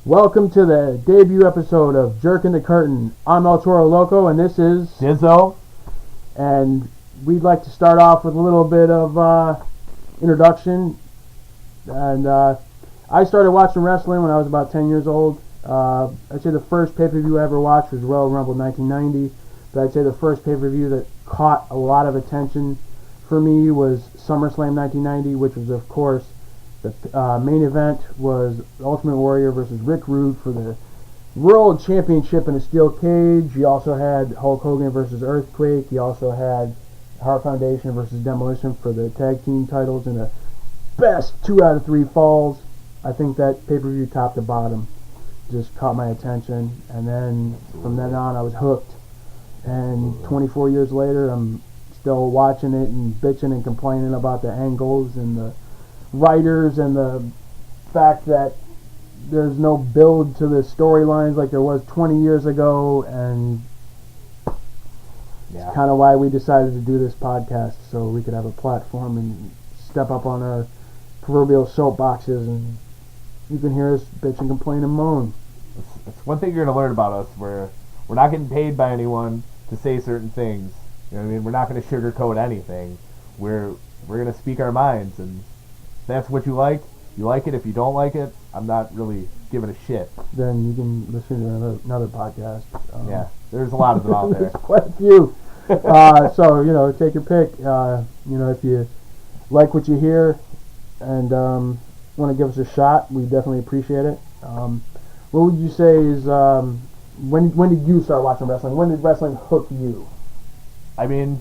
Welcome to the debut episode of Jerkin the Curtain. I'm El Toro Loco, and this is Dizzo. And we'd like to start off with a little bit of introduction. And I started watching wrestling when I was about 10 years old. I'd say the first pay-per-view I ever watched was Royal Rumble 1990. But I'd say the first pay-per-view that caught a lot of attention for me was SummerSlam 1990, which was, of course, the main event was Ultimate Warrior versus Rick Rude for the World Championship in a steel cage. You also had Hulk Hogan versus Earthquake. You also had Heart Foundation versus Demolition for the tag team titles in a best 2 out of 3 falls. I think that pay-per-view top to bottom just caught my attention. And then from then on I was hooked. And 24 years later I'm still watching it and bitching and complaining about the angles and the writers and the fact that there's no build to the storylines like there was 20 years ago, and it's kind of why we decided to do this podcast, so we could have a platform and step up on our proverbial soapboxes and you can hear us bitch and complain and moan. It's one thing you're going to learn about us. We're not getting paid by anyone to say certain things. You know what I mean? We're not going to sugarcoat anything. We're going to speak our minds, and that's what you like it. If you don't like it, I'm not really giving a shit. Then you can listen to another podcast. Yeah, there's a lot of them out there. There's quite a few. So, take your pick. If you like what you hear and want to give us a shot, we definitely appreciate it. What would you say is, when did you start watching wrestling? When did wrestling hook you? I mean,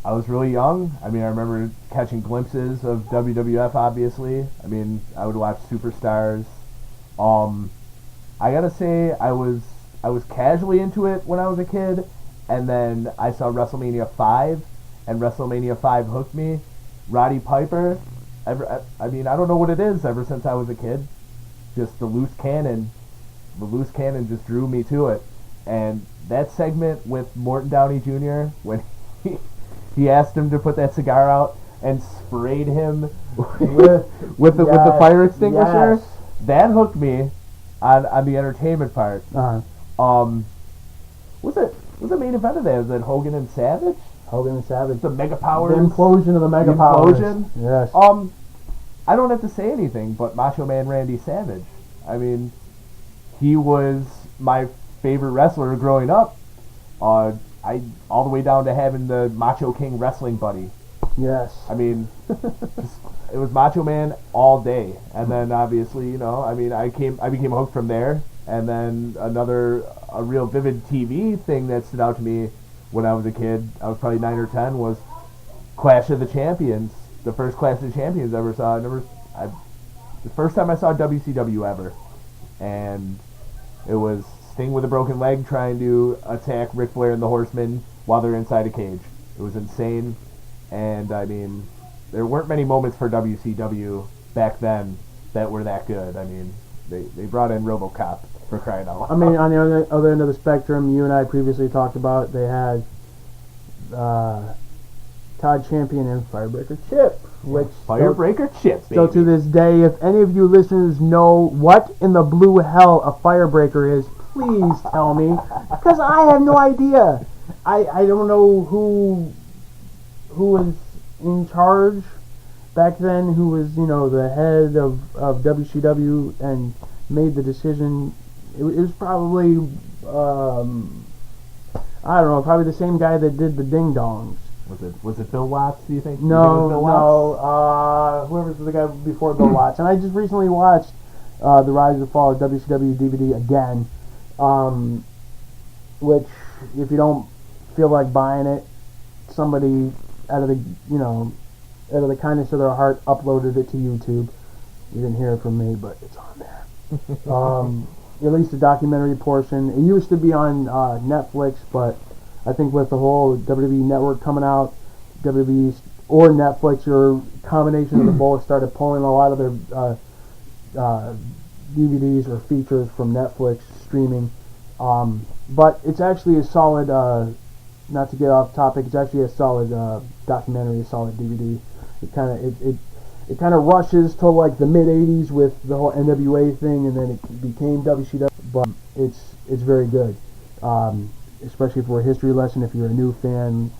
I was really young. I remember catching glimpses of WWF, obviously. I would watch Superstars. I gotta say, I was casually into it when I was a kid, and then I saw WrestleMania 5, and WrestleMania 5 hooked me. Roddy Piper, I don't know what it is ever since I was a kid. Just the loose cannon just drew me to it. And that segment with Morton Downey Jr., when he asked him to put that cigar out and sprayed him with the fire extinguisher. Yes. That hooked me on the entertainment part. What's the main event of that? Was it Hogan and Savage? Hogan and Savage. The Mega Powers. The implosion of the Mega Powers. Yes. I don't have to say anything but Macho Man Randy Savage. He was my favorite wrestler growing up. All the way down to having the Macho King wrestling buddy. Yes. It was Macho Man all day, and then obviously, I became hooked from there. And then a real vivid TV thing that stood out to me when I was a kid, I was probably 9 or 10, was Clash of the Champions. The first Clash of the Champions I ever saw. The first time I saw WCW ever, and it was Sting with a broken leg trying to attack Ric Flair and the Horsemen while they're inside a cage. It was insane, and there weren't many moments for WCW back then that were that good. They brought in RoboCop, for crying out loud. On the other end of the spectrum, you and I previously talked about, they had Todd Champion and Firebreaker Chip, which still to this day, if any of you listeners know what in the blue hell a Firebreaker is, please tell me, because I have no idea. I don't know who was in charge back then, who was, the head of WCW and made the decision. It was probably, probably the same guy that did the Ding Dongs. Was it Bill Watts, do you think? No. Whoever's the guy before Bill Watts. And I just recently watched The Rise and Fall of WCW DVD again, which, if you don't feel like buying it, somebody out of the kindness of their heart uploaded it to YouTube. You didn't hear it from me, but it's on there. At least the documentary portion. It used to be on Netflix, but I think with the whole WWE Network coming out, WWE or Netflix or combination of the both started pulling a lot of their DVDs or features from Netflix streaming. But it's actually a solid, not to get off topic, it's actually a solid documentary, a solid DVD. It it kind of rushes to like the mid '80s with the whole NWA thing, and then it became WCW. But it's very good, especially for a history lesson if you're a new fan,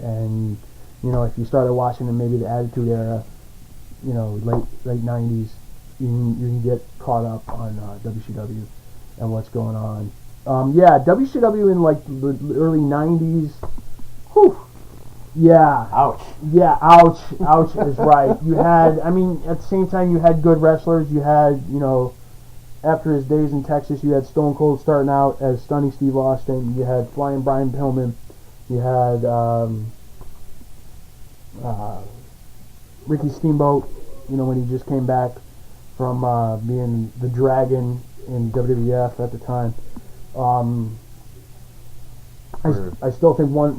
and if you started watching in maybe the Attitude Era, late '90s, you can get caught up on WCW and what's going on. WCW in like the early '90s. Whew. Yeah. Ouch. Yeah, ouch is right. You had, at the same time, you had good wrestlers. You had, after his days in Texas, you had Stone Cold starting out as Stunning Steve Austin. You had Flying Brian Pillman. You had Ricky Steamboat, when he just came back from being the Dragon in WWF at the time. I still think one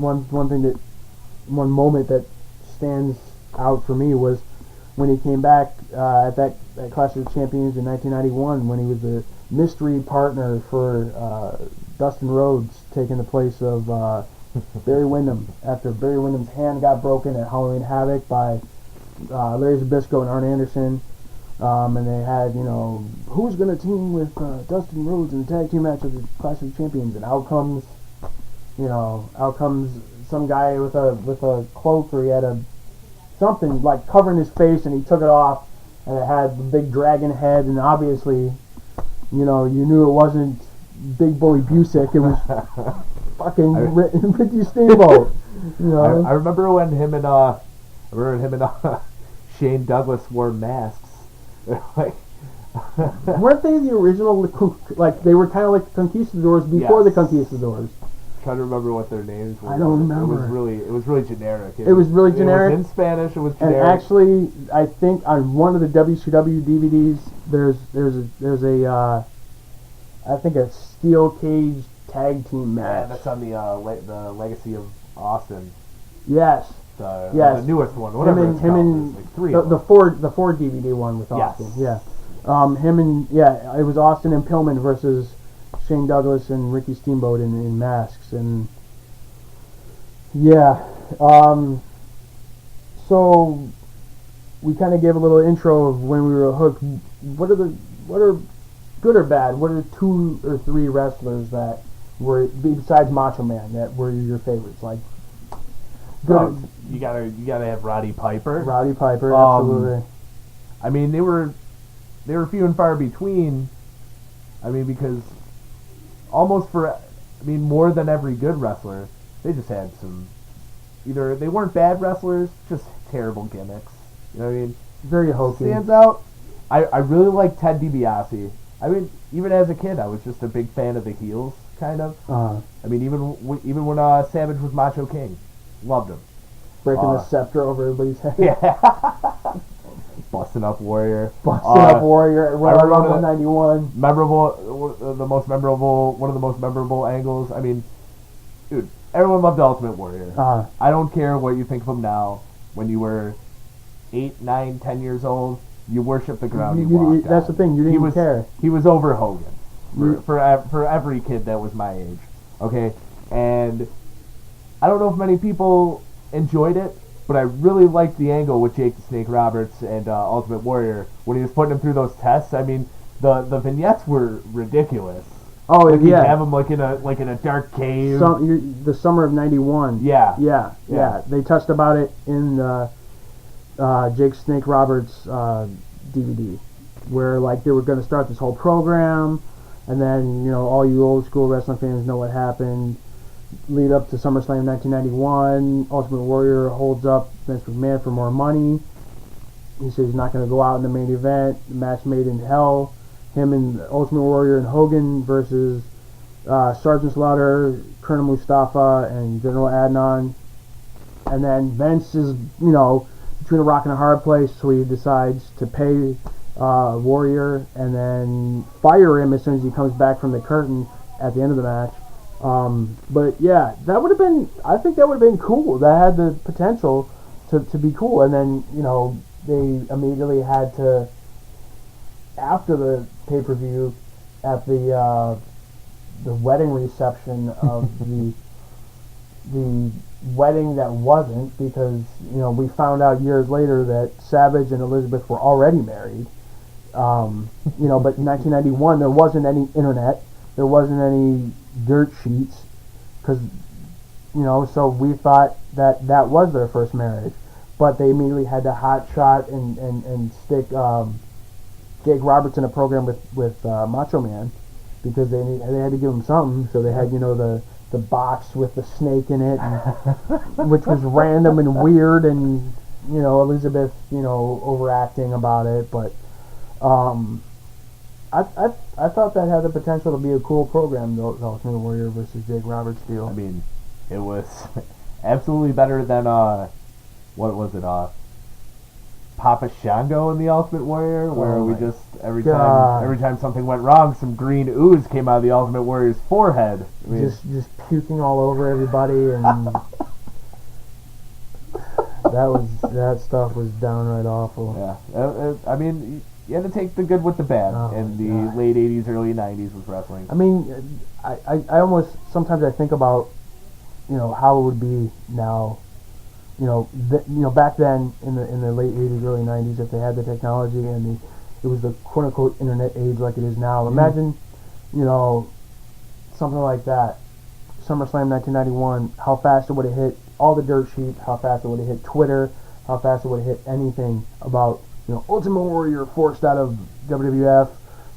moment that stands out for me was when he came back at that Clash of the Champions in 1991 when he was the mystery partner for Dustin Rhodes, taking the place of Barry Windham after Barry Windham's hand got broken at Halloween Havoc by Larry Zbyszko and Arn Anderson. And they had, who's going to team with Dustin Rhodes in the tag team match of the Clash of the Champions, and out comes some guy with a cloak, or he had something like covering his face, and he took it off, and it had the big dragon head, and obviously, you knew it wasn't Big Bully Busick, it was fucking Ricky Steamboat. I remember when him and Shane Douglas wore masks. Weren't they the original? Like they were kind of like the Conquistadors before the Conquistadors. Trying to remember what their names were. I don't remember. It was really generic. It was really generic. It was in Spanish. It was generic. And actually, I think on one of the WCW DVDs, there's a I think a steel cage tag team match. Yeah, that's on the Legacy of Austin. Yes. The newest one, whatever it's called. Like three the Ford DVD one with Austin. Yes. Yeah. It was Austin and Pillman versus Shane Douglas and Ricky Steamboat in masks, and so we kind of gave a little intro of when we were hooked. What are good or bad? What are 2 or 3 wrestlers that were, besides Macho Man, that were your favorites? Like, you gotta have Roddy Piper. Roddy Piper, absolutely. They were few and far between. Because more than every good wrestler, they just had some. Either they weren't bad wrestlers, just terrible gimmicks. You know what I mean? Very hokey. Stands out. I really like Ted DiBiase. Even as a kid, I was just a big fan of the heels, kind of. Even when Savage was Macho King. Loved him. Breaking the scepter over everybody's head. Yeah. Busting up Warrior. At Royal Rumble 91. One of the most memorable angles. Dude, everyone loved Ultimate Warrior. I don't care what you think of him now. When you were 8, 9, 10 years old, you worshiped the ground he walked on. That's the thing, you didn't care. He was over Hogan. For every kid that was my age. Okay? And I don't know if many people enjoyed it, but I really liked the angle with Jake the Snake Roberts and Ultimate Warrior when he was putting him through those tests. The vignettes were ridiculous. Oh, like yeah. You'd have him like in a dark cave. The summer of '91. Yeah. They touched about it in Jake Snake Roberts DVD, where like they were going to start this whole program, and then all you old school wrestling fans know what happened. Lead up to SummerSlam 1991, Ultimate Warrior holds up Vince McMahon for more money. He says he's not going to go out in the main event. The match made in hell. Him and Ultimate Warrior and Hogan versus Sergeant Slaughter, Colonel Mustafa, and General Adnan. And then Vince is, between a rock and a hard place, so he decides to pay Warrior and then fire him as soon as he comes back from the curtain at the end of the match. But yeah, that would have been. I think that would have been cool. That had the potential to be cool. And then they immediately had to, after the pay-per-view, at the wedding reception of the the wedding that wasn't, because we found out years later that Savage and Elizabeth were already married. But in 1991 there wasn't any internet, there wasn't any dirt sheets, because so we thought that was their first marriage, but they immediately had to hot shot and stick Jake Roberts in a program with Macho Man, because they had to give him something, so they had the box with the snake in it, which was random and weird, and Elizabeth overacting about it, but I thought that had the potential to be a cool program, the Ultimate Warrior versus Jake Roberts deal. I mean, it was absolutely better than what was it, Papa Shango in the Ultimate Warrior, where we just every time something went wrong, some green ooze came out of the Ultimate Warrior's forehead. I mean, just puking all over everybody, and that stuff was downright awful. Yeah, I mean, you had to take the good with the bad in the late '80s, early '90s with wrestling. I mean, I almost sometimes I think about how it would be now. Back then in the late '80s, early '90s, if they had the technology and it was the quote unquote internet age like it is now. Imagine, something like that. SummerSlam 1991. How fast it would have hit all the dirt sheets. How fast it would have hit Twitter. How fast it would have hit anything about Ultimate Warrior forced out of WWF,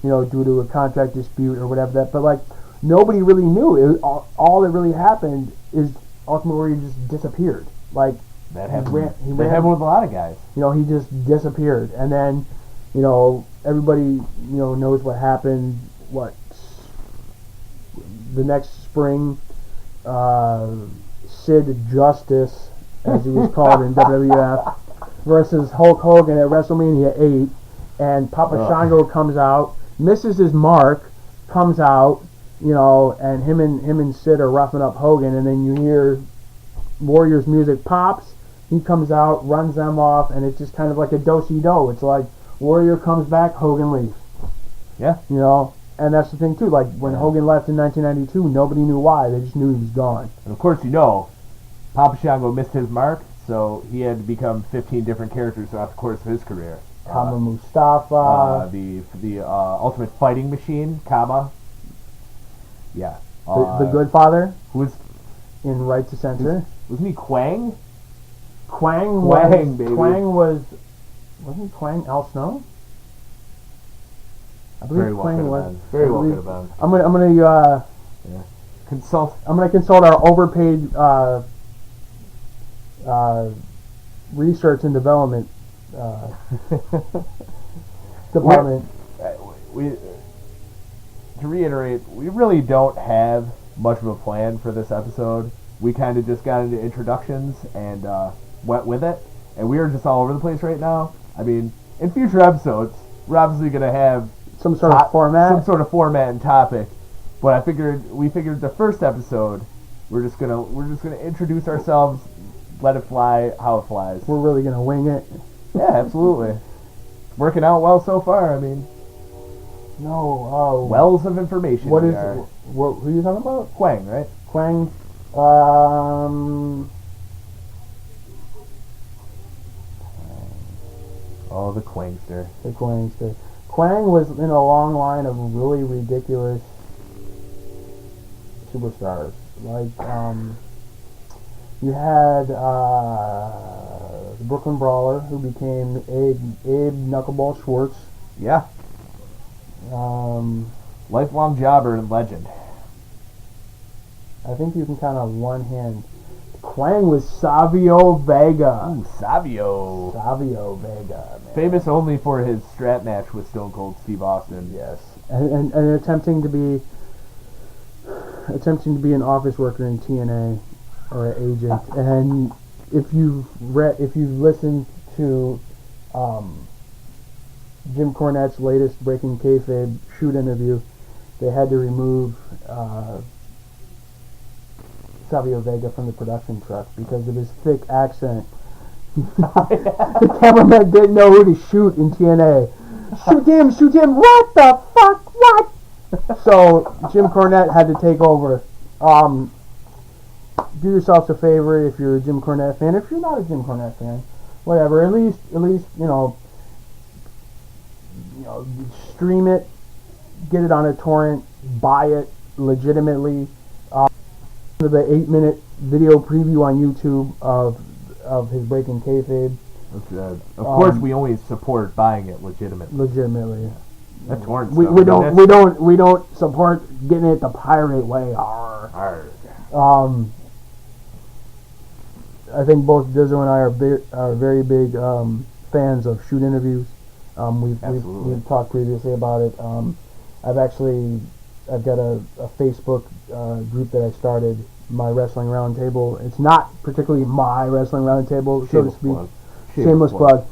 due to a contract dispute or whatever that. But like nobody really knew. All that really happened is Ultimate Warrior just disappeared. Like that happened with a lot of guys. He just disappeared, and then everybody knows what happened. The next spring, Sid Justice, as he was called in WWF, versus Hulk Hogan at WrestleMania 8, and Papa Shango comes out, misses his mark, comes out, and him and Sid are roughing up Hogan, and then you hear Warriors music pops, he comes out, runs them off, and it's just kind of like a do-si-do. It's like Warrior comes back, Hogan leaves. Yeah. And that's the thing too, like when Hogan left in 1992, nobody knew why, they just knew he was gone. And of course Papa Shango missed his mark, so he had to become 15 different characters throughout the course of his career. Kama Mustafa. The Ultimate Fighting Machine, Kama. Yeah. The Good Father. Who was in Right to Censor. Wasn't he Quang? Quang baby. Wasn't Quang Al Snow? I believe Very well Quang was. Very well could have been. I'm gonna consult. I'm gonna consult our overpaid research and development department. To reiterate, we really don't have much of a plan for this episode. We kind of just got into introductions and went with it, and we are just all over the place right now. I mean, in future episodes, we're obviously going to have some sort of format and topic. But we figured the first episode, we're just gonna introduce ourselves, let it fly how it flies. We're really gonna wing it. Yeah, absolutely. Working out well so far. I mean, wells of information. Who are you talking about? Quang, right? Quang. Oh, the Quangster. The Quangster. Quang was in a long line of really ridiculous superstars. Like, you had the Brooklyn Brawler, who became Abe Knuckleball Schwartz. Yeah. Lifelong jobber and legend. I think you can count on one hand. Quang was Savio Vega. Ooh, Savio. Savio Vega, man. Famous only for his strap match with Stone Cold Steve Austin. Yes. And attempting to be an office worker in TNA or an agent. And if you've listened to Jim Cornette's latest Breaking Kayfabe shoot interview, they had to remove Savio Vega from the production truck because of his thick accent. The cameraman didn't know who to shoot in TNA. Shoot him, what the fuck, what? So Jim Cornette had to take over. do yourselves a favor if you're a Jim Cornette fan. If you're not a Jim Cornette fan, whatever. At least stream it, get it on a torrent, buy it legitimately. The 8-minute video preview on YouTube of his Breaking Kayfabe. Of course, we only support buying it legitimately. Legitimately. That torrent We don't support getting it the pirate way. Arr. I think both Dizzo and I are very big fans of shoot interviews. We've talked previously about it. I've got a Facebook group that I started, My Wrestling Roundtable. It's not particularly My Wrestling Roundtable, so to speak. Shameless plug.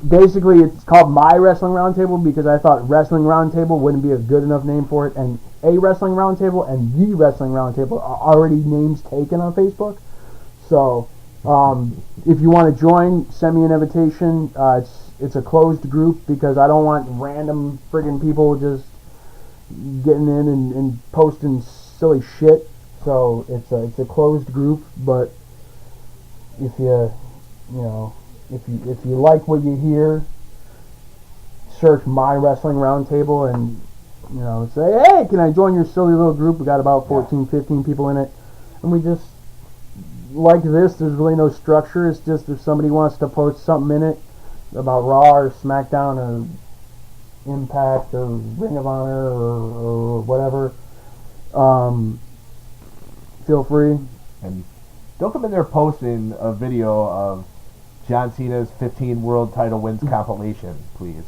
Basically, it's called My Wrestling Roundtable because I thought Wrestling Roundtable wouldn't be a good enough name for it, and A Wrestling Roundtable and The Wrestling Roundtable are already names taken on Facebook. So, if you want to join, send me an invitation. It's a closed group because I don't want random friggin' people just getting in and posting silly shit. So it's a closed group, but if you like what you hear, search My Wrestling Roundtable and say, hey, can I join your silly little group? We got about 14, 15 people in it, and we just like this. There's really no structure. It's just if somebody wants to post something in it about Raw or SmackDown or Impact or Ring of Honor or whatever, feel free. And don't come in there posting a video of John Cena's 15 world title wins compilation, please.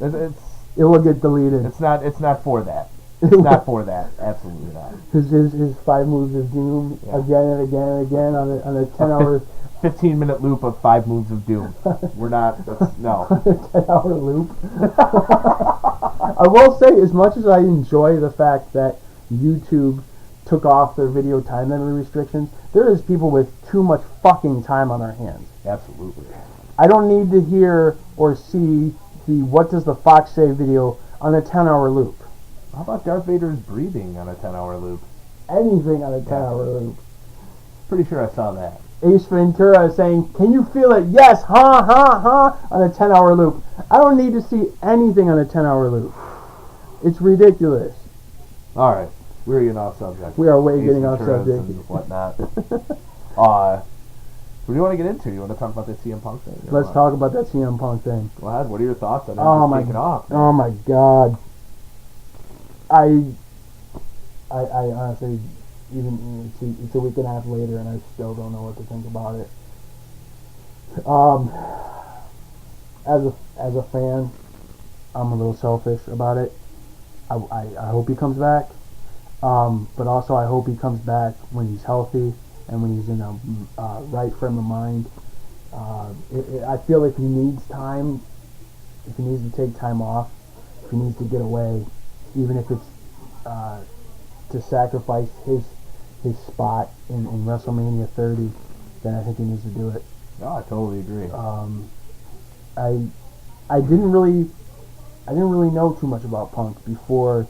It will get deleted. It's not for that. It's not for that. Absolutely not. His 5 moves of doom again and again and again on a 10-hour 15-minute loop of 5 moves of doom. We're not. No. 10-hour loop. I will say, as much as I enjoy the fact that YouTube took off their video time memory restrictions, there is people with too much fucking time on their hands. Absolutely. I don't need to hear or see the What Does the Fox Say video on a 10-hour loop. How about Darth Vader's breathing on a 10-hour loop? Anything on a 10-hour loop. Pretty sure I saw that. Ace Ventura is saying, can you feel it? Yes, ha, ha, ha, on a 10-hour loop. I don't need to see anything on a 10-hour loop. It's ridiculous. All right. We're getting off subject. We are getting off subject. And whatnot. What do you want to get into? You want to talk about the CM Punk thing? Let's talk about that CM Punk thing. Go ahead. What are your thoughts on it? Oh my God. I honestly, even it's a week and a half later, and I still don't know what to think about it. As a fan, I'm a little selfish about it. I hope he comes back, but also I hope he comes back when he's healthy and when he's in a right frame of mind. I feel like he needs time. If he needs to take time off, if he needs to get away, even if it's to sacrifice his spot in WrestleMania 30, then I think he needs to do it. No, I totally agree. I didn't really know too much about Punk before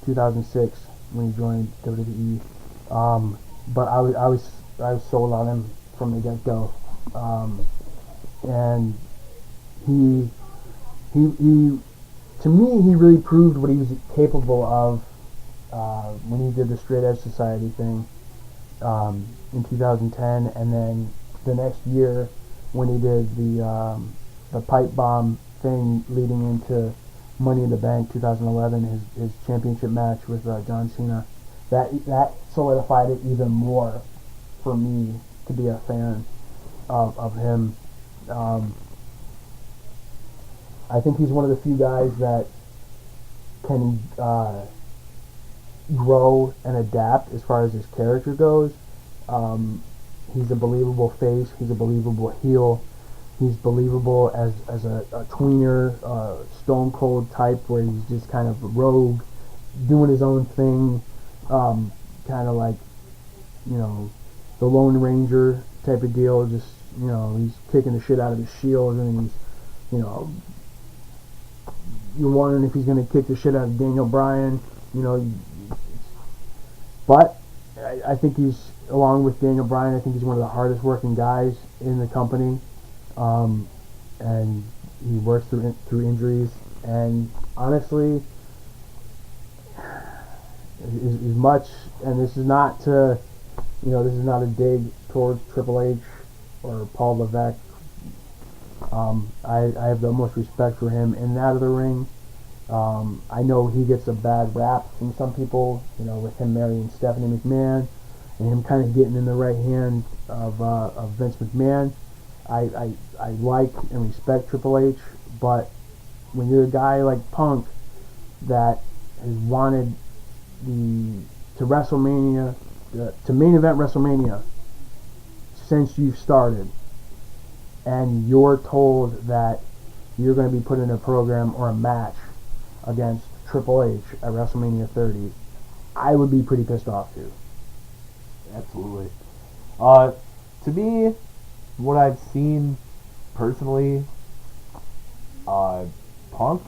2006 when he joined WWE, but I was sold on him from the get go, and he to me he really proved what he was capable of when he did the Straight Edge Society thing in 2010, and then the next year when he did the pipe bomb thing leading into Money in the Bank 2011, his championship match with John Cena. That solidified it even more for me to be a fan of him. I think he's one of the few guys that can grow and adapt as far as his character goes. He's a believable face. He's a believable heel. He's believable as a tweener, stone cold type where he's just kind of a rogue, doing his own thing, kind of like, the Lone Ranger type of deal. Just, he's kicking the shit out of his Shield, and he's, you're wondering if he's going to kick the shit out of Daniel Bryan, but I think he's along with Daniel Bryan, I think he's one of the hardest working guys in the company, and he works through injuries. And honestly, as much, and this is not to, this is not a dig towards Triple H or Paul Levesque. I have the most respect for him in and out of the ring. I know he gets a bad rap from some people, with him marrying Stephanie McMahon and him kind of getting in the right hand of Vince McMahon. I like and respect Triple H, but when you're a guy like Punk that has wanted to WrestleMania, to main event WrestleMania since you've started, and you're told that you're going to be put in a program or a match against Triple H at WrestleMania 30, I would be pretty pissed off too. Absolutely. To me, what I've seen personally, Punk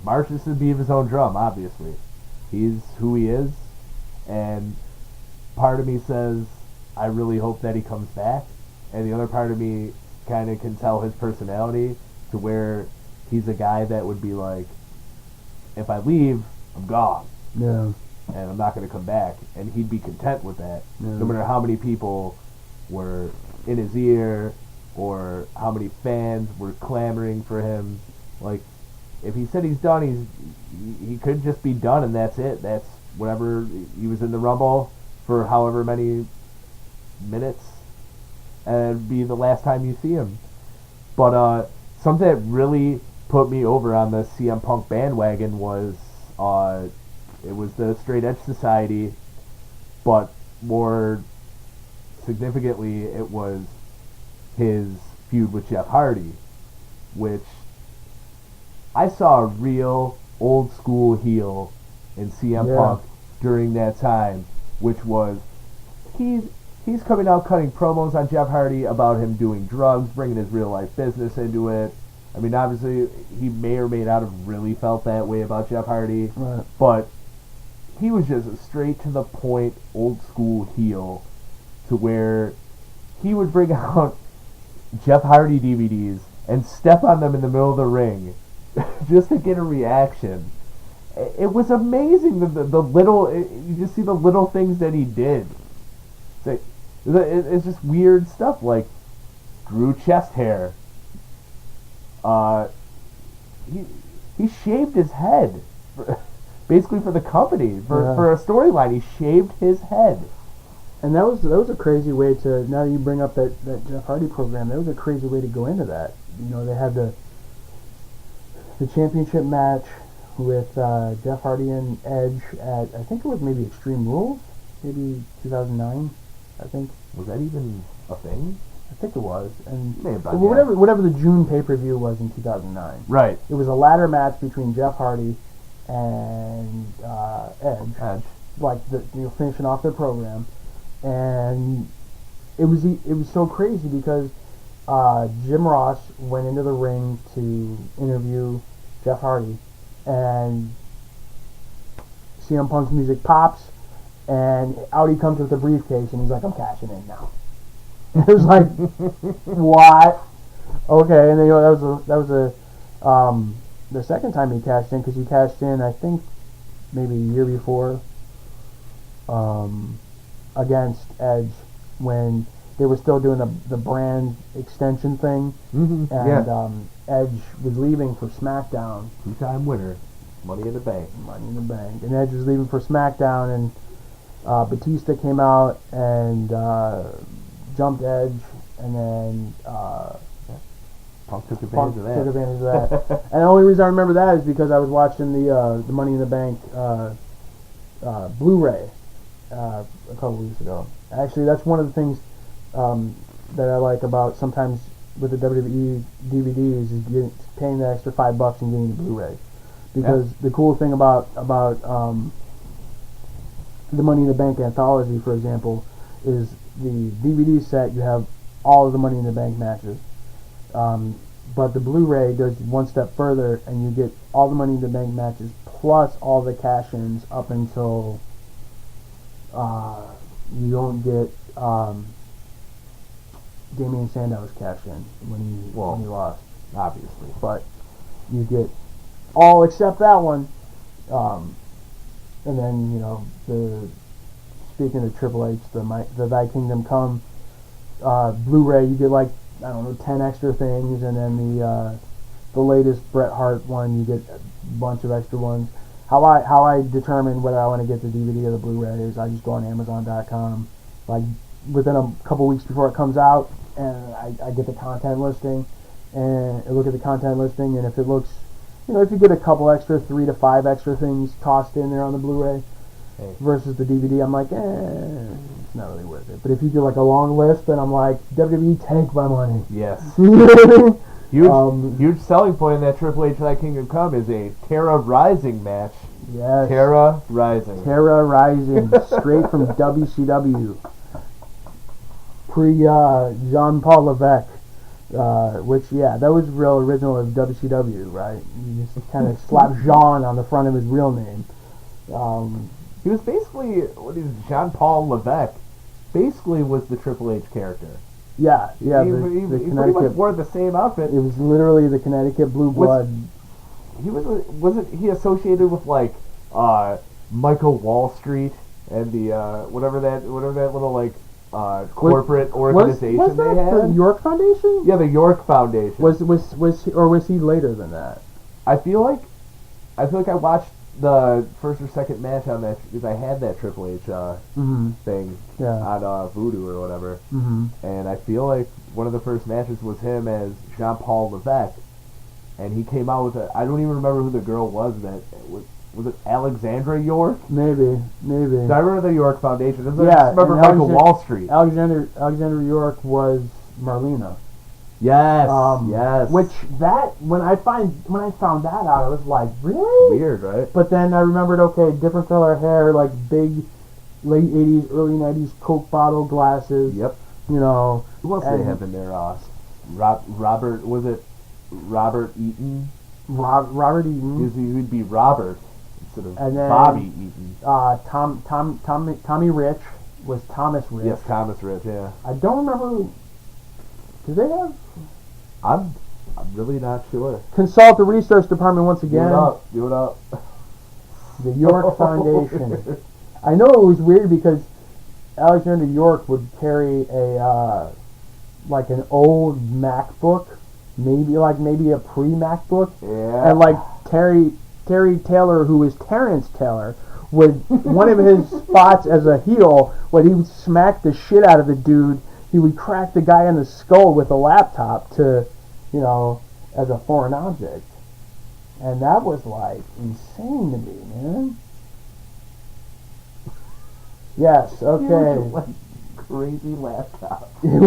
marches to the beat of his own drum, obviously. He's who he is, and part of me says, I really hope that he comes back, and the other part of me kind of can tell his personality to where he's a guy that would be like, if I leave, I'm gone. Yeah. And I'm not going to come back. And he'd be content with that. Yeah. No matter how many people were in his ear or how many fans were clamoring for him. Like, if he said he's done, he could just be done and that's it. That's whatever. He was in the Rumble for however many minutes. And it'd be the last time you see him. But something that really put me over on the CM Punk bandwagon was it was the Straight Edge Society, but more significantly it was his feud with Jeff Hardy, which I saw a real old school heel in CM Punk during that time, which was he's coming out cutting promos on Jeff Hardy about him doing drugs, bringing his real life business into it. I mean, obviously, he may or may not have really felt that way about Jeff Hardy, right. But he was just a straight to the point, old school heel, to where he would bring out Jeff Hardy DVDs and step on them in the middle of the ring just to get a reaction. It was amazing, the little, you just see the little things that he did. It's just weird stuff, like grew chest hair. He shaved his head, basically for the company, for a storyline. He shaved his head, and that was a crazy way to. Now that you bring up that Jeff Hardy program, that was a crazy way to go into that. They had the championship match with Jeff Hardy and Edge at, I think it was maybe Extreme Rules, maybe 2009. I think. Was that even a thing? I think it was, and Maybe, whatever the June pay-per-view was in 2009. Right. It was a ladder match between Jeff Hardy and Edge. Like finishing off their program, and it was so crazy because Jim Ross went into the ring to interview Jeff Hardy, and CM Punk's music pops, and out he comes with a briefcase, and he's like, "I'm cashing in now." It was like, what? Okay, and then that was the second time he cashed in, because he cashed in, I think, maybe a year before, against Edge when they were still doing the brand extension thing, and Edge was leaving for SmackDown. 2-time winner, Money in the Bank, and Edge was leaving for SmackDown, and Batista came out and jumped Edge, and then Punk took advantage of that. And the only reason I remember that is because I was watching the Money in the Bank Blu-ray a couple weeks ago. Actually, that's one of the things that I like about sometimes with the WWE DVDs is paying the extra $5 and getting the Blu-ray, because the cool thing about the Money in the Bank anthology, for example, is the DVD set. You have all of the Money in the Bank matches, but the Blu-ray goes one step further, and you get all the Money in the Bank matches plus all the cash-ins up until you don't get Damian Sandow's cash in when he lost. Obviously. But you get all except that one. And then, speaking of Triple H, the Thy Kingdom Come Blu-ray, you get like, I don't know, 10 extra things, and then the latest Bret Hart one, you get a bunch of extra ones. How I determine whether I want to get the DVD or the Blu-ray is I just go on Amazon.com, like within a couple weeks before it comes out, and I get the content listing, and I look at the content listing, and if it looks, if you get a couple extra, 3 to 5 extra things tossed in there on the Blu-ray versus the DVD, I'm like, it's not really worth it. But if you get like a long list, then I'm like, WWE, take my money. Yes. You know what I mean? Huge selling point in that Triple H Thy Kingdom Come is a Terra Rising match. Yes. Terra Rising. Terra Rising, straight from WCW. Jean-Paul Levesque. Which, that was real original of WCW, right? You just kind of slap Jean on the front of his real name. He was basically, Jean-Paul Levesque, basically was the Triple H character. Yeah. He pretty much wore the same outfit. It was literally the Connecticut Blue Blood. Wasn't he associated with like Michael Wall Street and the whatever that little like corporate organization was that they had? The York Foundation? Yeah, the York Foundation. Was he later than that? I feel like I watched the first or second match on that because I had that Triple H thing on Voodoo or whatever, and I feel like one of the first matches was him as Jean-Paul Levesque, and he came out with I don't even remember who the girl was that was it Alexandra York? Maybe. I remember the York Foundation. I remember Michael Wall Street. Alexandra York was Marlena. Yes, yes. Which when I found that out, I was like, really? Weird, right? But then I remembered, okay, different color hair, like big late 80s, early 90s Coke bottle glasses. Yep. Who else they have in there? Robert, was it Robert Eaton? Robert Eaton. He would be Robert instead of Bobby Eaton. Tommy Rich was Thomas Rich. Yes, Thomas Rich, yeah. I don't remember. Do they have? I'm really not sure. Consult the research department once again. Do it up. The York Foundation. I know it was weird because Alexander York would carry a like an old MacBook, maybe a pre-MacBook, and like Terry Taylor, who is Terrence Taylor, would one of his spots as a heel when he would smack the shit out of the dude. He would crack the guy in the skull with a laptop to, as a foreign object. And that was, like, insane to me, man. Yes, okay. Like crazy laptop. It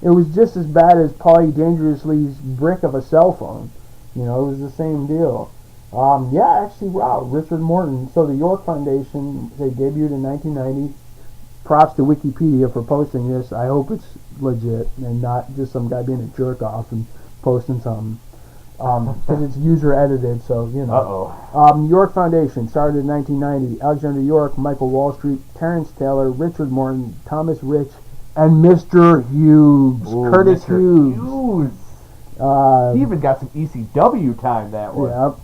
was just as bad as Paulie Dangerously's brick of a cell phone. It was the same deal. Richard Morton. So the York Foundation, they debuted in 1990. Props to Wikipedia for posting this. I hope it's legit and not just some guy being a jerk off and posting something. Because it's user edited, so York Foundation started in 1990. Alexander York, Michael Wall Street, Terrence Taylor, Richard Morton, Thomas Rich, and Mr. Hughes, Curtis Hughes. He even got some ECW time that one.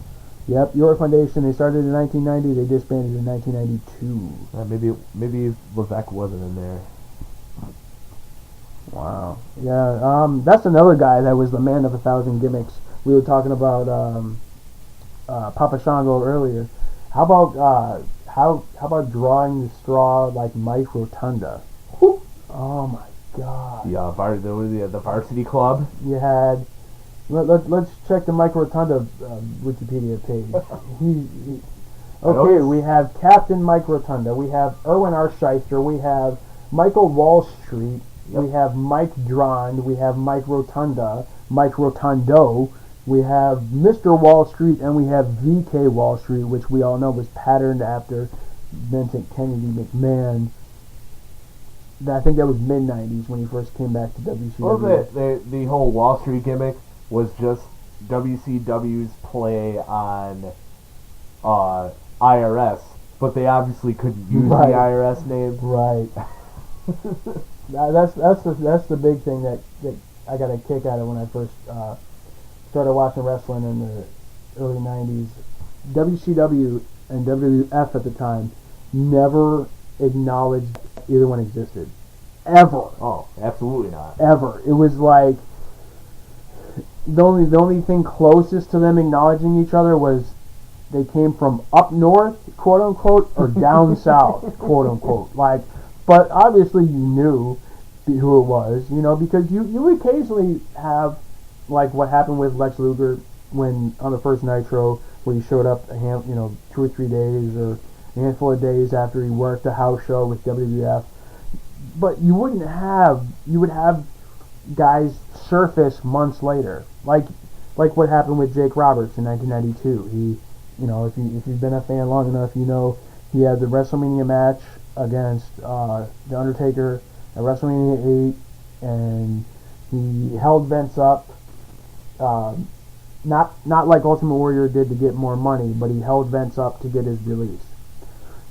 Yep, York Foundation, they started in 1990, they disbanded in 1992. Maybe Levesque wasn't in there. Wow. Yeah, that's another guy that was the man of 1,000 gimmicks. We were talking about Papa Shango earlier. How about drawing the straw like Mike Rotunda? Oh my God. Yeah, the Varsity Club. You had... Let's check the Mike Rotunda Wikipedia page. We have Captain Mike Rotunda. We have Erwin R. Shyster. We have Michael Wall Street. Yep. We have Mike Drond. We have Mike Rotunda. Mike Rotundo. We have Mr. Wall Street, and we have VK Wall Street, which we all know was patterned after Vincent Kennedy McMahon. I think that was mid-90s when he first came back to WCW. Well, the whole Wall Street gimmick was just WCW's play on IRS but they obviously couldn't use Right. the IRS name. Right. That's the big thing that I got a kick out of when I first started watching wrestling in the early '90s. WCW and WWF at the time never acknowledged either one existed, ever. Oh, absolutely not. Ever. It was like the only thing closest to them acknowledging each other was they came from up north, quote unquote, or down south, quote unquote. Like, but obviously you knew who it was, because you would occasionally have like what happened with Lex Luger when on the first Nitro, where he showed up 2 or 3 days or a handful of days after he worked a house show with WWF. But you would have guys surface months later, like what happened with Jake Roberts in 1992. He, if you've been a fan long enough, he had the WrestleMania match against The Undertaker at WrestleMania 8, and he held Vince up. Not like Ultimate Warrior did to get more money, but he held Vince up to get his release.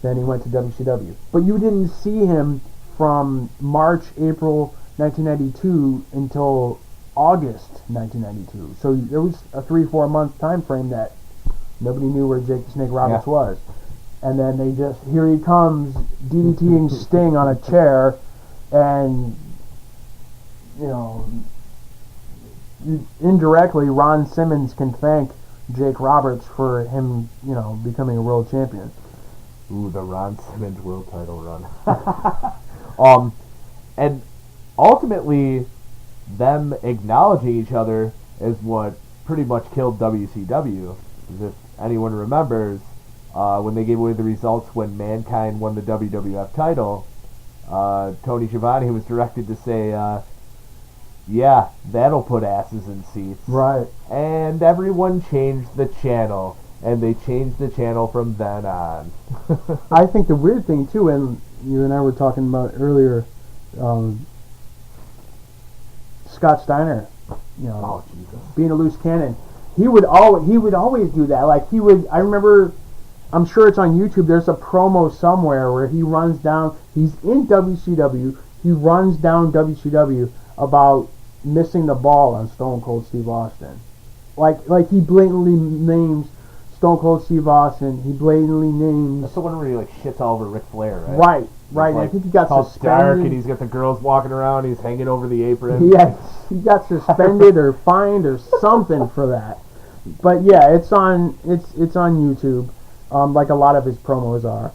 Then he went to WCW. But you didn't see him from March, April 1992 until August 1992. So there was a 3-4 month time frame that nobody knew where Jake the Snake Roberts was. And then here he comes, DDTing Sting on a chair, and, indirectly, Ron Simmons can thank Jake Roberts for him, becoming a world champion. Ooh, the Ron Simmons world title run. And ultimately, them acknowledging each other is what pretty much killed WCW. Because if anyone remembers, when they gave away the results when Mankind won the WWF title, Tony Schiavone was directed to say, yeah, that'll put asses in seats. Right. And everyone changed the channel. And they changed the channel from then on. I think the weird thing, too, and you and I were talking about earlier, Scott Steiner, Oh, Jesus. being a loose cannon. He would always do that. Like, I remember, I'm sure it's on YouTube, there's a promo somewhere where he runs down, he's in WCW, he runs down WCW about missing the ball on Stone Cold Steve Austin. Like he blatantly names Stone Cold Steve Austin. He blatantly names. That's the one where he shits all over Ric Flair, right? Right. I think he got Dark, suspended. and he's got the girls walking around. He's hanging over the apron. Yeah, he got suspended or fined or something for that. But yeah, it's on YouTube, like a lot of his promos are.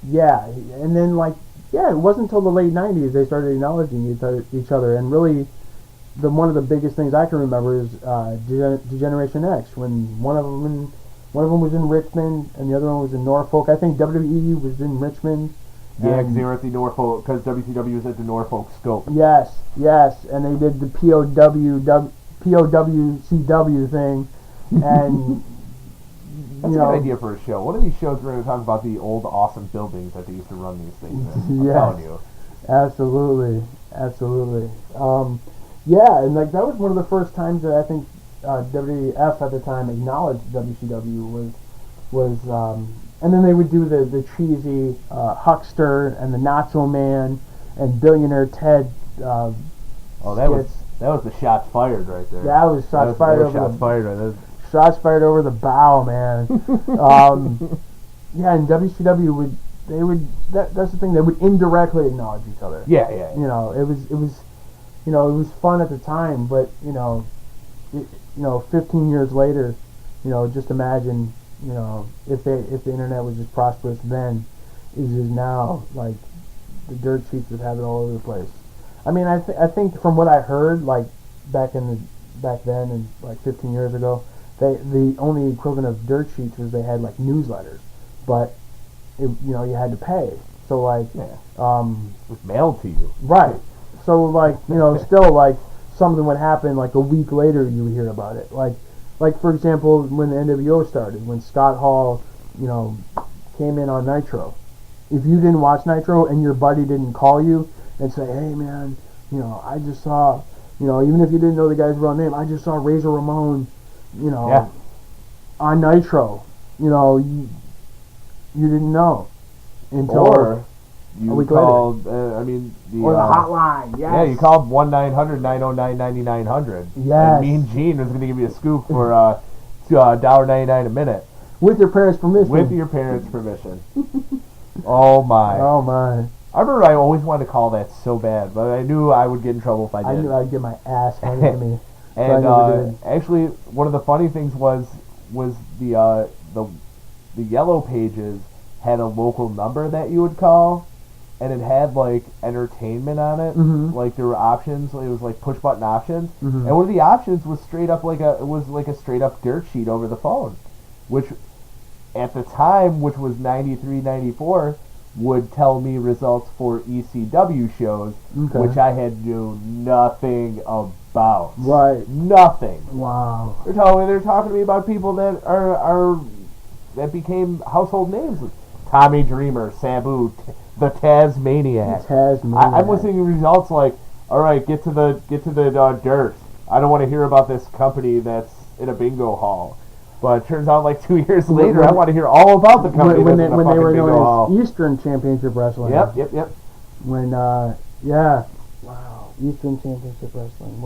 Yeah, and then it wasn't until the late '90s they started acknowledging each other, and really. One of the biggest things I can remember is Degeneration X, when one of them was in Richmond and the other one was in Norfolk. I think WWE was in Richmond. Yeah, because they were at the Norfolk, because WCW was at the Norfolk Scope. Yes, and they did the POWCW thing, and That's a good idea for a show. One of these shows we're going to talk about the old awesome buildings that they used to run these things in. I'm telling you. Absolutely. Yeah, and that was one of the first times that I think WWF at the time acknowledged WCW was and then they would do the cheesy Huckster and the Nacho Man and Billionaire Ted. That was the shots fired right there. That was shots fired over the bow, man. Yeah, and WCW that's the thing, they would indirectly acknowledge each other. Yeah. It was it was fun at the time, but 15 years later, just imagine, if the internet was as prosperous then as it is now, like the dirt sheets would have it all over the place. I mean, I think from what I heard, back then and 15 years ago, the only equivalent of dirt sheets was they had newsletters, but you had to pay. So it was mailed to you. Right. So still something would happen a week later you would hear about it. Like for example, when the NWO started, when Scott Hall, came in on Nitro. If you didn't watch Nitro and your buddy didn't call you and say, "Hey man, I just saw, even if you didn't know the guy's real name, I just saw Razor Ramon, on Nitro." you didn't know until Or a you week called, or the hotline. Yes. Yeah, you called 1-900-909-9900. Yes. And Mean Gene was going to give you a scoop for $1.99 a minute. With your parents' permission. With your parents' permission. Oh my. Oh my. I remember I always wanted to call that so bad, but I knew I would get in trouble if I did. I knew I'd get my ass handed to me. And actually, one of the funny things was the yellow pages had a local number that you would call, and it had like entertainment on it. Mm-hmm. Like there were options. It was like push button options, Mm-hmm. and one of the options was straight up like a straight up dirt sheet over the phone, which at the time, which was 93, 94, would tell me results for ECW shows, Okay. which I had knew nothing about. Right. Nothing. Wow. They're talking to me about people that that became household names. Tommy Dreamer, Sabu, the Tasmaniac. I'm listening to results like, all right, get to the dirt. I don't want to hear about this company that's in a bingo hall. But it turns out like 2 years later, I want to hear all about the company when that's in a they fucking were bingo known hall. as Eastern Championship Wrestling. Yep. When yeah, wow, Eastern Championship Wrestling.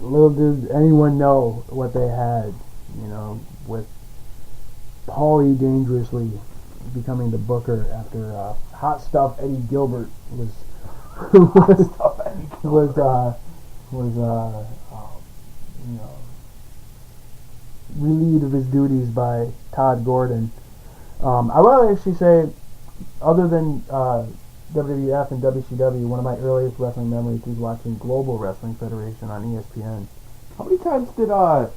Little did anyone know what they had, with Paulie Dangerously becoming the booker after Hot Stuff Eddie Gilbert was relieved of his duties by Todd Gordon. I will actually say, other than WWF and WCW, one of my earliest wrestling memories was watching Global Wrestling Federation on ESPN. How many times did the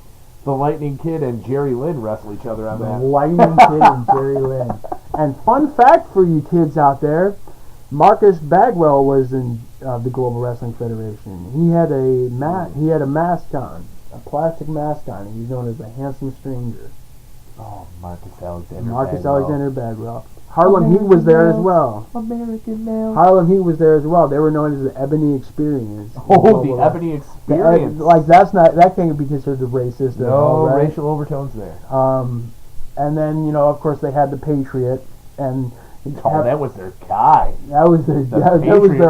Lightning Kid and Jerry Lynn wrestle each other on The that? Lightning Kid and Jerry Lynn. And fun fact for you kids out there, Marcus Bagwell was in the Global Wrestling Federation. He had a mask on, a plastic mask on. He was known as the Handsome Stranger. Oh, Marcus Alexander Bagwell. Harlem Heat was there as well. American Male. Harlem Heat was there as well. They were known as the Ebony Experience. Oh, the Ebony Experience. That can't be considered racist at all, No right? racial overtones there. And then, of course, they had the Patriot, and that was their guy. that was their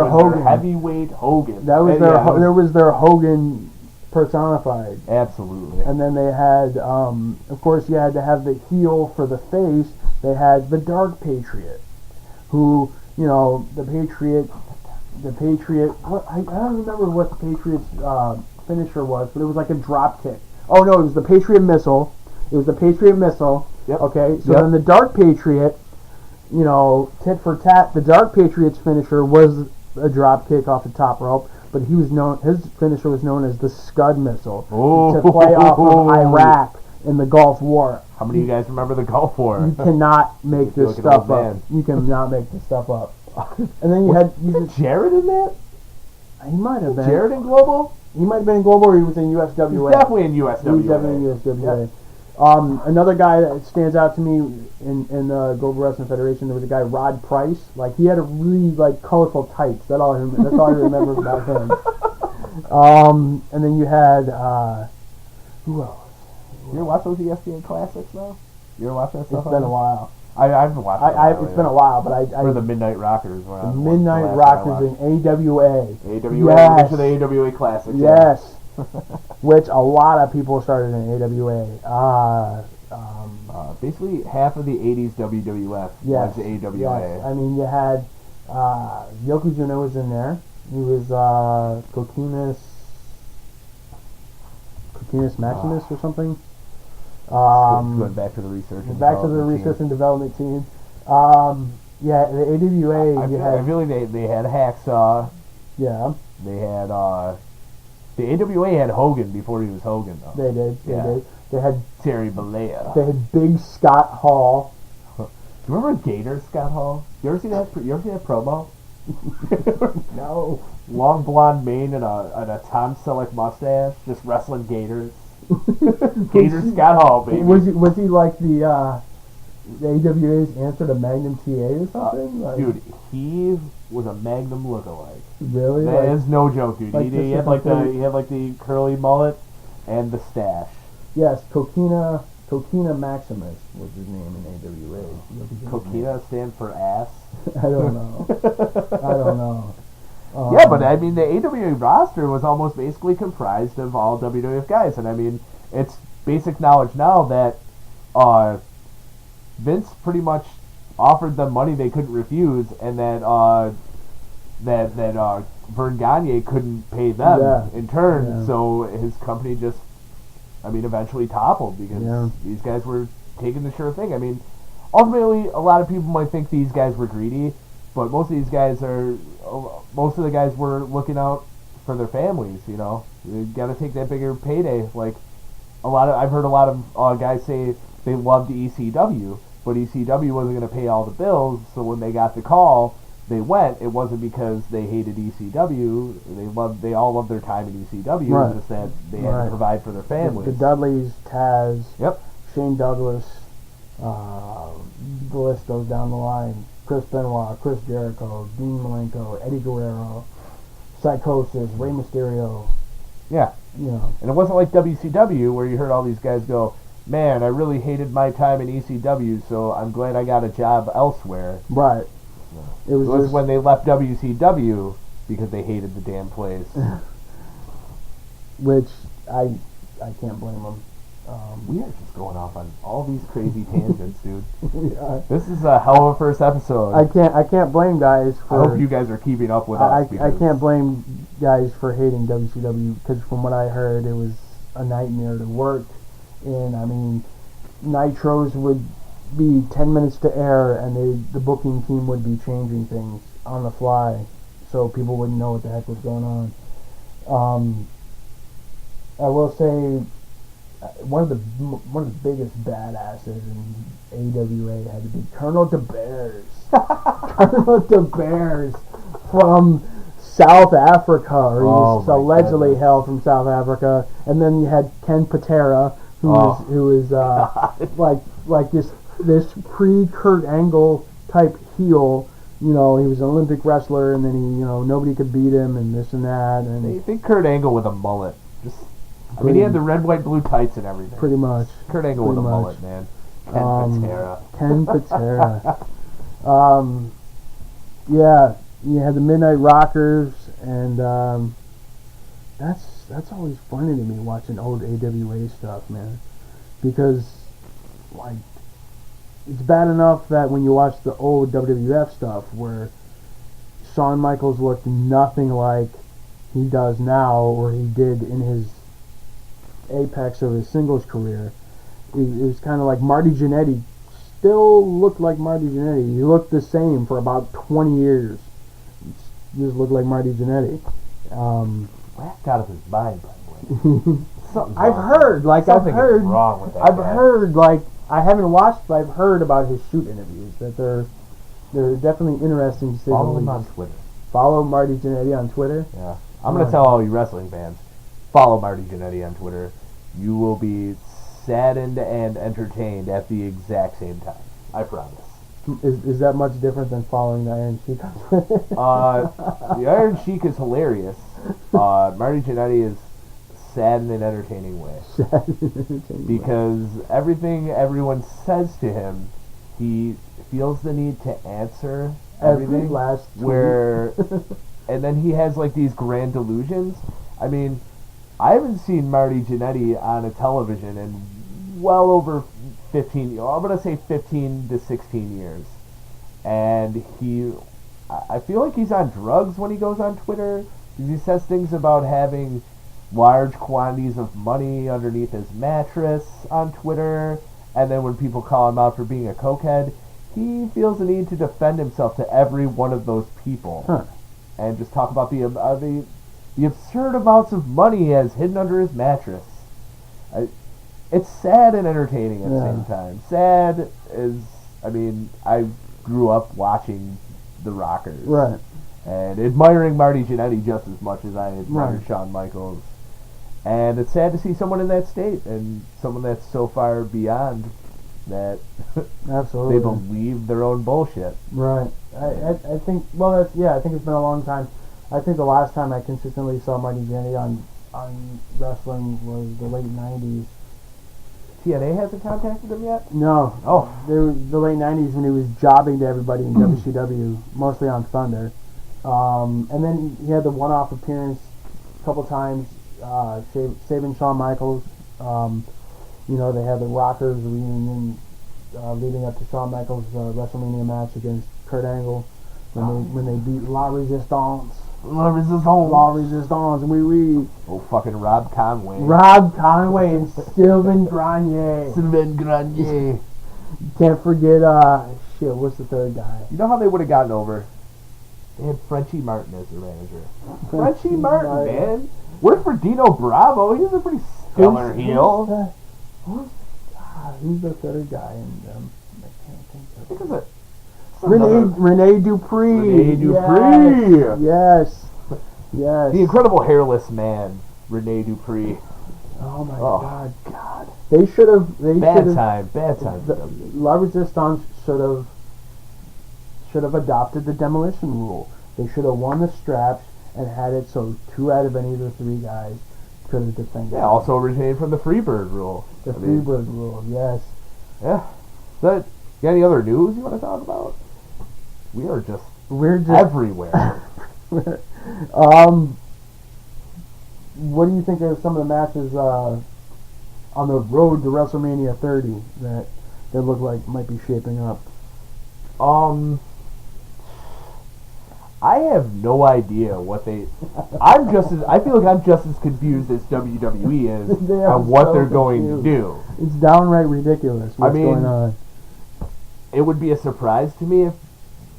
Hogan. Heavyweight Hogan. That was their Hogan personified. Absolutely. And then they had, of course, you had to have the heel for the face. They had the Dark Patriot, who, the Patriot. I don't remember what the Patriot's finisher was, but it was like a drop kick. Oh no, it was the Patriot Missile. Yep. Okay, so then the Dark Patriot, tit for tat. The Dark Patriot's finisher was a drop kick off the top rope, but his finisher was known as the Scud Missile to play off of Iraq in the Gulf War. How many of you guys remember the Gulf War? You cannot make this stuff up. You cannot make this stuff up. And then was Jared in that? He might have been. Jared in Global? He might have been in Global, or he was in USWA. He was definitely in USWA. He was definitely in USWA. Another guy that stands out to me in the Global Wrestling Federation, there was a guy, Rod Price. Like, he had a really colorful tights. That's all I remember about him. And then you had who else? You ever watch those ESPN classics now? You ever watch that stuff? It's been a while. I haven't watched it. It's been a while, but I for the Midnight Rockers. The Midnight Rockers in AWA. Yes. The AWA Classics. Yes. Which a lot of people started in AWA. Basically, half of the 80s WWF went to AWA. Yes. I mean, you had Yokozuna was in there. He was Coquinus Maximus or something. Going back to the research and development team. Yeah, the AWA. I feel like they had Hacksaw. Yeah. They had the AWA had Hogan before he was Hogan though. They did. They had Terry Bollea. They had Big Scott Hall. Do you remember Gator Scott Hall? You ever see that promo? No. Long blonde mane and a Tom Selleck mustache, just wrestling gators. Gator Scott Hall, baby. Was he like the AWA's answer to Magnum TA or something? Dude, he was a Magnum lookalike. Really? That is no joke, dude. He had the curly mullet and the stash. Yes, Coquina Coquina Maximus was his name in AWA. Coquina stand for ass. I don't know. I don't know. Yeah, but I mean, the AWA roster was almost basically comprised of all WWF guys, and I mean, it's basic knowledge now that Vince pretty much offered them money they couldn't refuse, and that Vern Gagne couldn't pay them in turn, so his company just, I mean, eventually toppled because these guys were taking the sure thing. I mean, ultimately, a lot of people might think these guys were greedy, but most of the guys were looking out for their families, you know. You got to take that bigger payday. Like, I've heard a lot of guys say they loved ECW, but ECW wasn't going to pay all the bills, so when they got the call, they went. It wasn't because they hated ECW. They all loved their time in ECW. Right. It's just that they had to provide for their families. The Dudleys, Taz, Yep. Shane Douglas, the list goes down the line. Chris Benoit, Chris Jericho, Dean Malenko, Eddie Guerrero, Psychosis, Rey Mysterio. Yeah. You know. And it wasn't like WCW where you heard all these guys go, man, I really hated my time in ECW, so I'm glad I got a job elsewhere. Right. It was when they left WCW because they hated the damn place. Which I can't blame them. We are just going off on all these crazy tangents, dude. Yeah. This is a hell of a first episode. I can't blame guys for. I hope you guys are keeping up with us. I can't blame guys for hating WCW because from what I heard, it was a nightmare to work in. I mean, Nitros would be 10 minutes to air, and the booking team would be changing things on the fly, so people wouldn't know what the heck was going on. I will say, one of the biggest badasses in AWA had to be Colonel DeBears. Colonel DeBears from South Africa, or he was allegedly hailed from South Africa, and then you had Ken Patera, who was like this pre-Kurt Angle type heel. You know, he was an Olympic wrestler, and then nobody could beat him, and this and that. And I think Kurt Angle with a mullet. I mean, he had the red, white, blue tights and everything. Pretty much. Kurt Angle with a mullet, man. Ken Patera. Yeah, you had the Midnight Rockers, and that's always funny to me watching old AWA stuff, man, because like it's bad enough that when you watch the old WWF stuff where Shawn Michaels looked nothing like he does now or he did in his apex of his singles career. It was kind of like Marty Jannetty still looked like Marty Jannetty. He looked the same for about 20 years. He just looked like Marty Jannetty. Whacked out of his mind, by the way. I've heard, wrong with that guy. heard, like, I haven't watched, but I've heard about his shoot interviews, that they're definitely interesting to say the Follow him least. on Twitter. Follow Marty Jannetty on Twitter? Yeah. I'm going to tell all you wrestling fans, follow Marty Jannetty on Twitter. You will be saddened and entertained at the exact same time. I promise. Is that much different than following the Iron Sheik on Twitter? The Iron Sheik is hilarious. Marty Jannetty is sad in an entertaining way. Because everything everyone says to him, he feels the need to answer everything. Every last tweet. And then he has like these grand delusions. I mean, I haven't seen Marty Jannetty on a television in well over 15, I'm going to say 15 to 16 years. And I feel like he's on drugs when he goes on Twitter. He says things about having large quantities of money underneath his mattress on Twitter. And then when people call him out for being a cokehead, he feels the need to defend himself to every one of those people. Huh. And just talk about the absurd amounts of money he has hidden under his mattress. It's sad and entertaining at the same time. Sad is, I mean, I grew up watching the Rockers. Right. And admiring Marty Jannetty just as much as I admired Shawn Michaels. And it's sad to see someone in that state and someone that's so far beyond that Absolutely. they believe their own bullshit. Right. I think, well, I think it's been a long time. I think the last time I consistently saw Marty Jannetty on wrestling was the late 90s. TNA hasn't contacted him yet? No. Oh. The late 90s when he was jobbing to everybody in WCW, mostly on Thunder. And then he had the one-off appearance a couple times, saving Shawn Michaels. They had the Rockers reunion leading up to Shawn Michaels' WrestleMania match against Kurt Angle when they beat La Resistance. La Resistance. Oui, oui. Oh, fucking Rob Conway. Rob Conway and Sylvain Grenier. Can't forget, what's the third guy? You know how they would have gotten over? They had Frenchie Martin as their manager. Frenchie Martin, man. Worked for Dino Bravo. He's a pretty stellar heel. Who's the third guy in them? I can't think of it. Rene Dupree. Yes. The incredible hairless man, Rene Dupree. Oh my God. They should have. Bad time. La Resistance should have adopted the demolition rule. They should have won the straps and had it so 2 out of any of the 3 guys could have defended. Yeah, also originated from the Freebird rule. Freebird rule, yes. Yeah. But you got any other news you want to talk about? We're just everywhere. What do you think of some of the matches on the road to WrestleMania 30 that look like might be shaping up? I have no idea what they. I feel like I'm just as confused as WWE is on what they're going to do. It's downright ridiculous what's going on. It would be a surprise to me if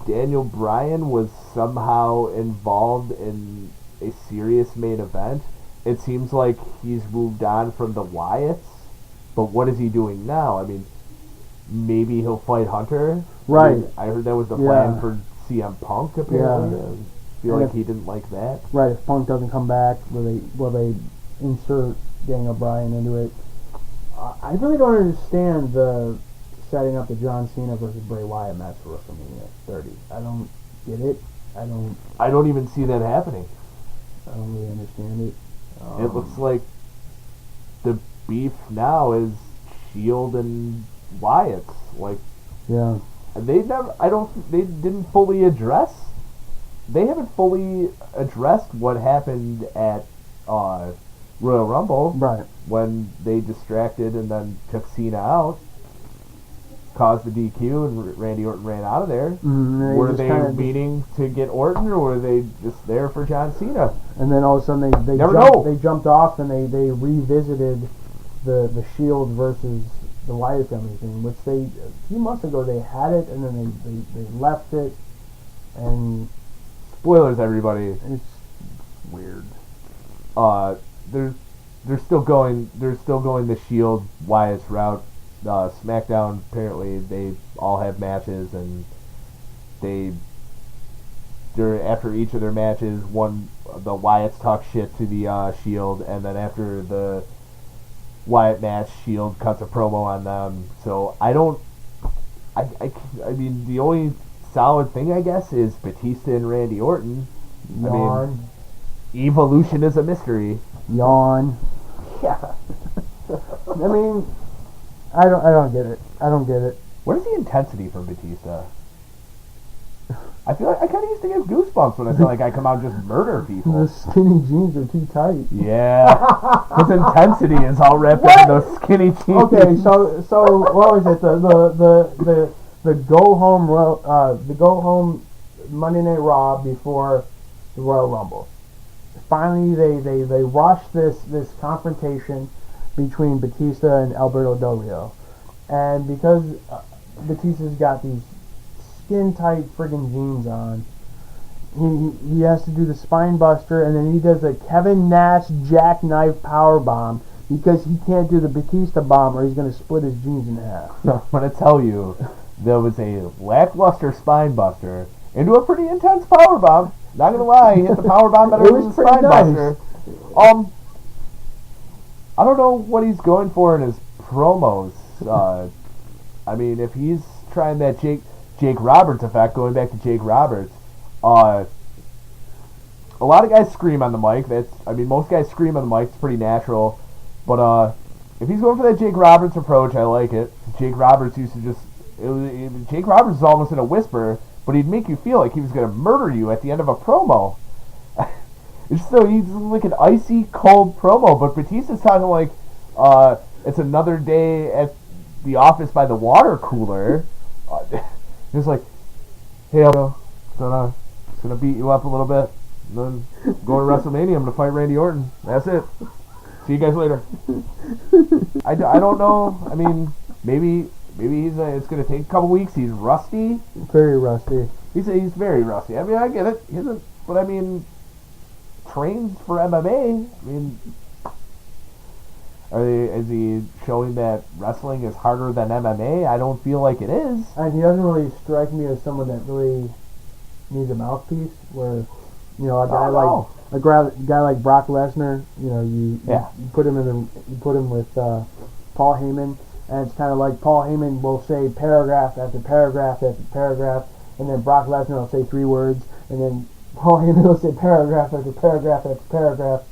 Daniel Bryan was somehow involved in a serious main event. It seems like he's moved on from the Wyatts, but what is he doing now? I mean, maybe he'll fight Hunter. Right. I heard that was the plan for CM Punk, apparently. Yeah. I feel like he didn't like that. Right, if Punk doesn't come back, will they insert Daniel Bryan into it? I really don't understand the setting up the John Cena versus Bray Wyatt match for WrestleMania 30. I don't get it. I don't even see that happening. I don't really understand it. It looks like the beef now is Shield and Wyatt's. Like, yeah. They didn't fully address. They haven't fully addressed what happened at Royal Rumble. Right. When they distracted and then took Cena out, caused the DQ, and Randy Orton ran out of there. Mm-hmm. Were they meaning to get Orton, or were they just there for John Cena? And then all of a sudden they jumped off and they revisited the Shield versus the Wyatt family thing, which a few months ago they had it, and then they left it, and spoilers, everybody. It's weird. They're still going the Shield Wyatt's route. SmackDown, apparently they all have matches, and after each of their matches, the Wyatts talk shit to the Shield, and then after the Wyatt match, Shield cuts a promo on them. So I mean, the only solid thing, I guess, is Batista and Randy Orton. Yawn. I mean, evolution is a mystery. Yawn. Yeah. I mean, I don't get it. I don't get it. Where's the intensity from Batista? I feel like I kind of used to get goosebumps when I feel like I come out and just murder people. The skinny jeans are too tight. Yeah, his intensity is all wrapped up in those skinny jeans. Okay, so what was it? The go home Monday Night Raw before the Royal Rumble. Finally, they rushed this confrontation between Batista and Alberto Del Rio, and because Batista's got these skin-tight friggin' jeans on, he has to do the spine buster, and then he does a Kevin Nash jackknife power bomb because he can't do the Batista bomb or he's going to split his jeans in half. I'm going to tell you, there was a lackluster spine buster into a pretty intense power bomb. Not going to lie, he hit the power bomb better than the spine buster. I don't know what he's going for in his promos. I mean, if he's trying that Jake Roberts effect, going back to Jake Roberts, a lot of guys scream on the mic. Most guys scream on the mic. It's pretty natural. But if he's going for that Jake Roberts approach, I like it. Jake Roberts used to just Jake Roberts is almost in a whisper, but he'd make you feel like he was going to murder you at the end of a promo. It's so he's like an icy cold promo, but Batista's talking like it's another day at the office by the water cooler. He's like, hey, I'm gonna beat you up a little bit, and then go to WrestleMania. I'm gonna fight Randy Orton. That's it. See you guys later. I don't know. I mean, maybe it's gonna take a couple weeks. He's rusty. Very rusty. He's very rusty. I mean, I get it. He isn't, but I mean, trains for MMA. I mean, is he showing that wrestling is harder than MMA? I don't feel like it is. And he doesn't really strike me as someone that really needs a mouthpiece. Where, you know, a guy like Brock Lesnar, you know, you put him with Paul Heyman, and it's kind of like Paul Heyman will say paragraph after paragraph after paragraph, and then Brock Lesnar will say 3 words, and then Paul Heyman will say paragraph after paragraph after paragraph,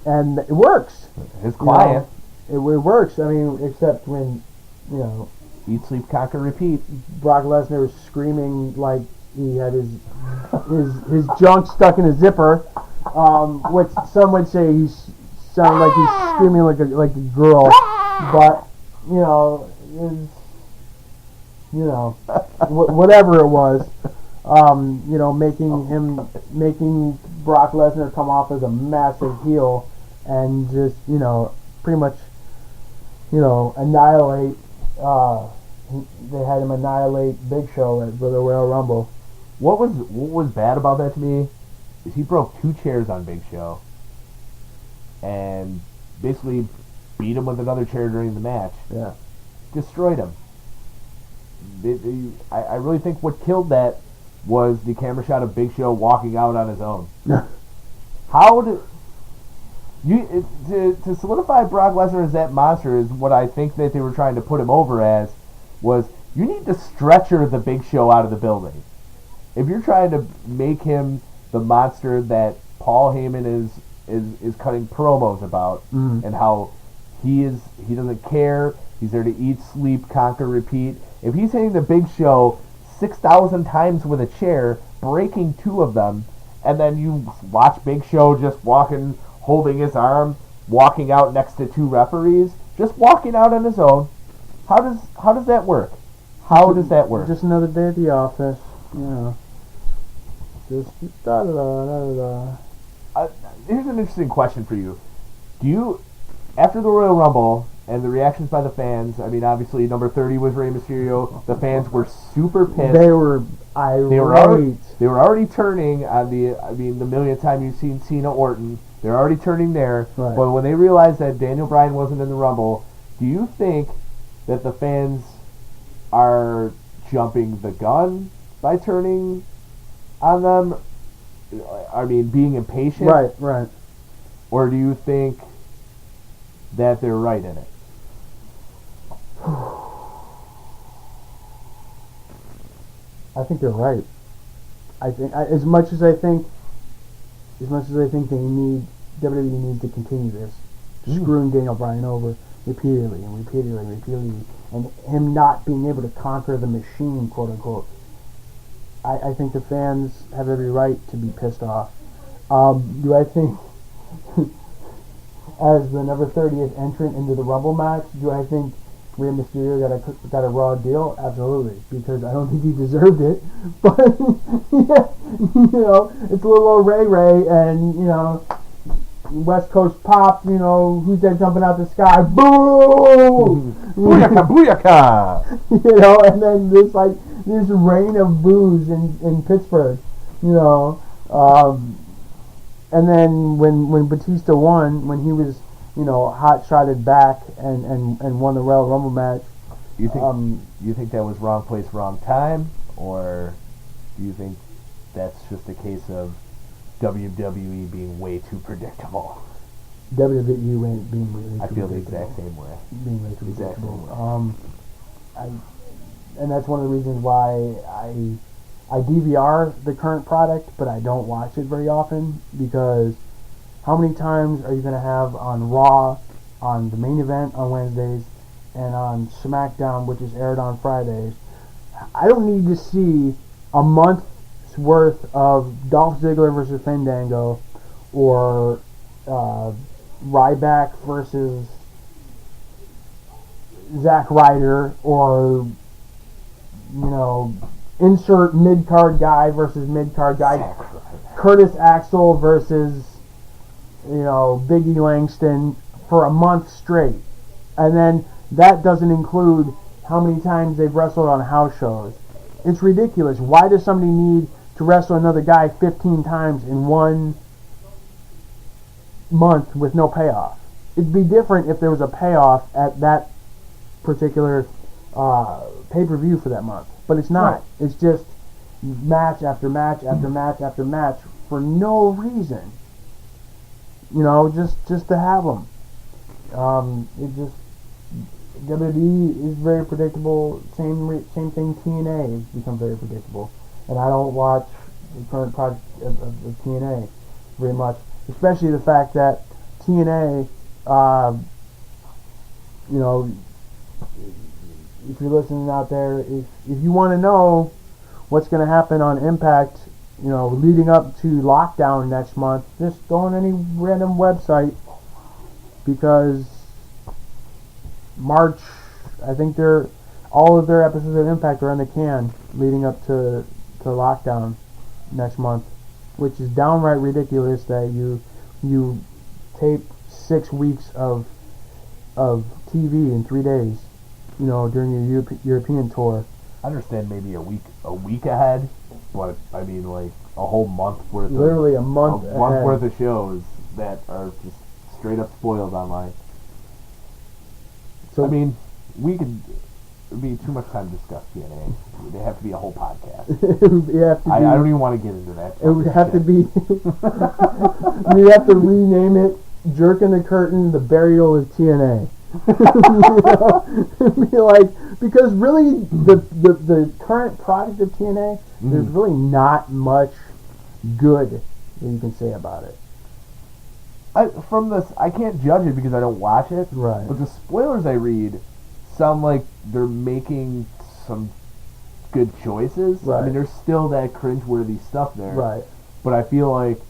and it works. His client. It works. I mean, except when, you know, eat, sleep, conquer, repeat. Brock Lesnar was screaming like he had his junk stuck in a zipper, which some would say he sounded like he's screaming like a girl, but whatever it was, making Brock Lesnar come off as a massive heel and just pretty much annihilate. They had him annihilate Big Show at the Royal Rumble. What was bad about that to me is he broke 2 chairs on Big Show and basically beat him with another chair during the match. Yeah. Destroyed him. I really think what killed that was the camera shot of Big Show walking out on his own. How did to solidify Brock Lesnar as that monster is what I think that they were trying to put him over as was you need to stretcher the Big Show out of the building. If you're trying to make him the monster that Paul Heyman is cutting promos about and how he doesn't care, he's there to eat, sleep, conquer, repeat. If he's hitting the Big Show 6,000 times with a chair, breaking 2 of them, and then you watch Big Show just walking, holding his arm, walking out next to 2 referees, just walking out on his own, how does that work? How does that work? Just another day at the office, Just here's an interesting question for you. Do you, after the Royal Rumble and the reactions by the fans, I mean, obviously number 30 was Rey Mysterio. The fans were super pissed. They were irate. They were already turning on the millionth time you've seen Cena Orton. They're already turning there. Right. But when they realized that Daniel Bryan wasn't in the Rumble, do you think that the fans are jumping the gun by turning on them? I mean, being impatient? Right. Or do you think that they're right in it? I think they're right. I think as much as I think WWE needs to continue this, screwing Daniel Bryan over repeatedly, and him not being able to conquer the machine, quote unquote. I think the fans have every right to be pissed off. Do I think, as the number 30th entrant into the Rumble match, do I think Rey Mysterio got a raw deal? Absolutely, because I don't think he deserved it. But it's a little old Ray, and West Coast pop. Who's that jumping out the sky? Boo! Booyaka, booyaka! And then this rain of boos in Pittsburgh. And then when Batista won, when he was hot-shotted back and won the Royal Rumble match. You think that was wrong place, wrong time, or do you think that's just a case of WWE being way too predictable? WWE being really too I feel predictable. the exact same way. Being way too Exact predictable. And that's one of the reasons why I DVR the current product, but I don't watch it very often, because how many times are you going to have on Raw, on the main event on Wednesdays and on SmackDown, which is aired on Fridays. I don't need to see a month's worth of Dolph Ziggler versus Fandango or Ryback versus Zack Ryder or, insert mid-card guy versus mid-card guy. Curtis Axel versus, Biggie Langston for a month straight. And then that doesn't include how many times they've wrestled on house shows. It's ridiculous. Why does somebody need to wrestle another guy 15 times in 1 month with no payoff? It'd be different if there was a payoff at that particular pay-per-view for that month. But it's not. Right. It's just match after match after match after match for no reason. Just to have them. WWE is very predictable. Same thing. TNA has become very predictable, and I don't watch the current project of TNA very much, especially the fact that TNA, if you're listening out there, if you want to know what's going to happen on Impact, leading up to lockdown next month, just go on any random website, because March, I think all of their episodes of Impact are in the can leading up to lockdown next month, which is downright ridiculous that you tape 6 weeks of TV in 3 days, during your European tour. I understand maybe a week ahead, but I mean like a whole month worth. Literally a month worth of shows that are just straight up spoiled online. So I mean, it'd be too much time to discuss TNA. It'd have to be a whole podcast. I don't even want to get into that. It would have to be. We have to rename it "Jerkin the Curtain: The Burial of TNA." Because really the current product of TNA, there's really not much good that you can say about it. I can't judge it because I don't watch it. Right. But the spoilers I read sound like they're making some good choices. Right. I mean, there's still that cringeworthy stuff there. Right. But I feel like,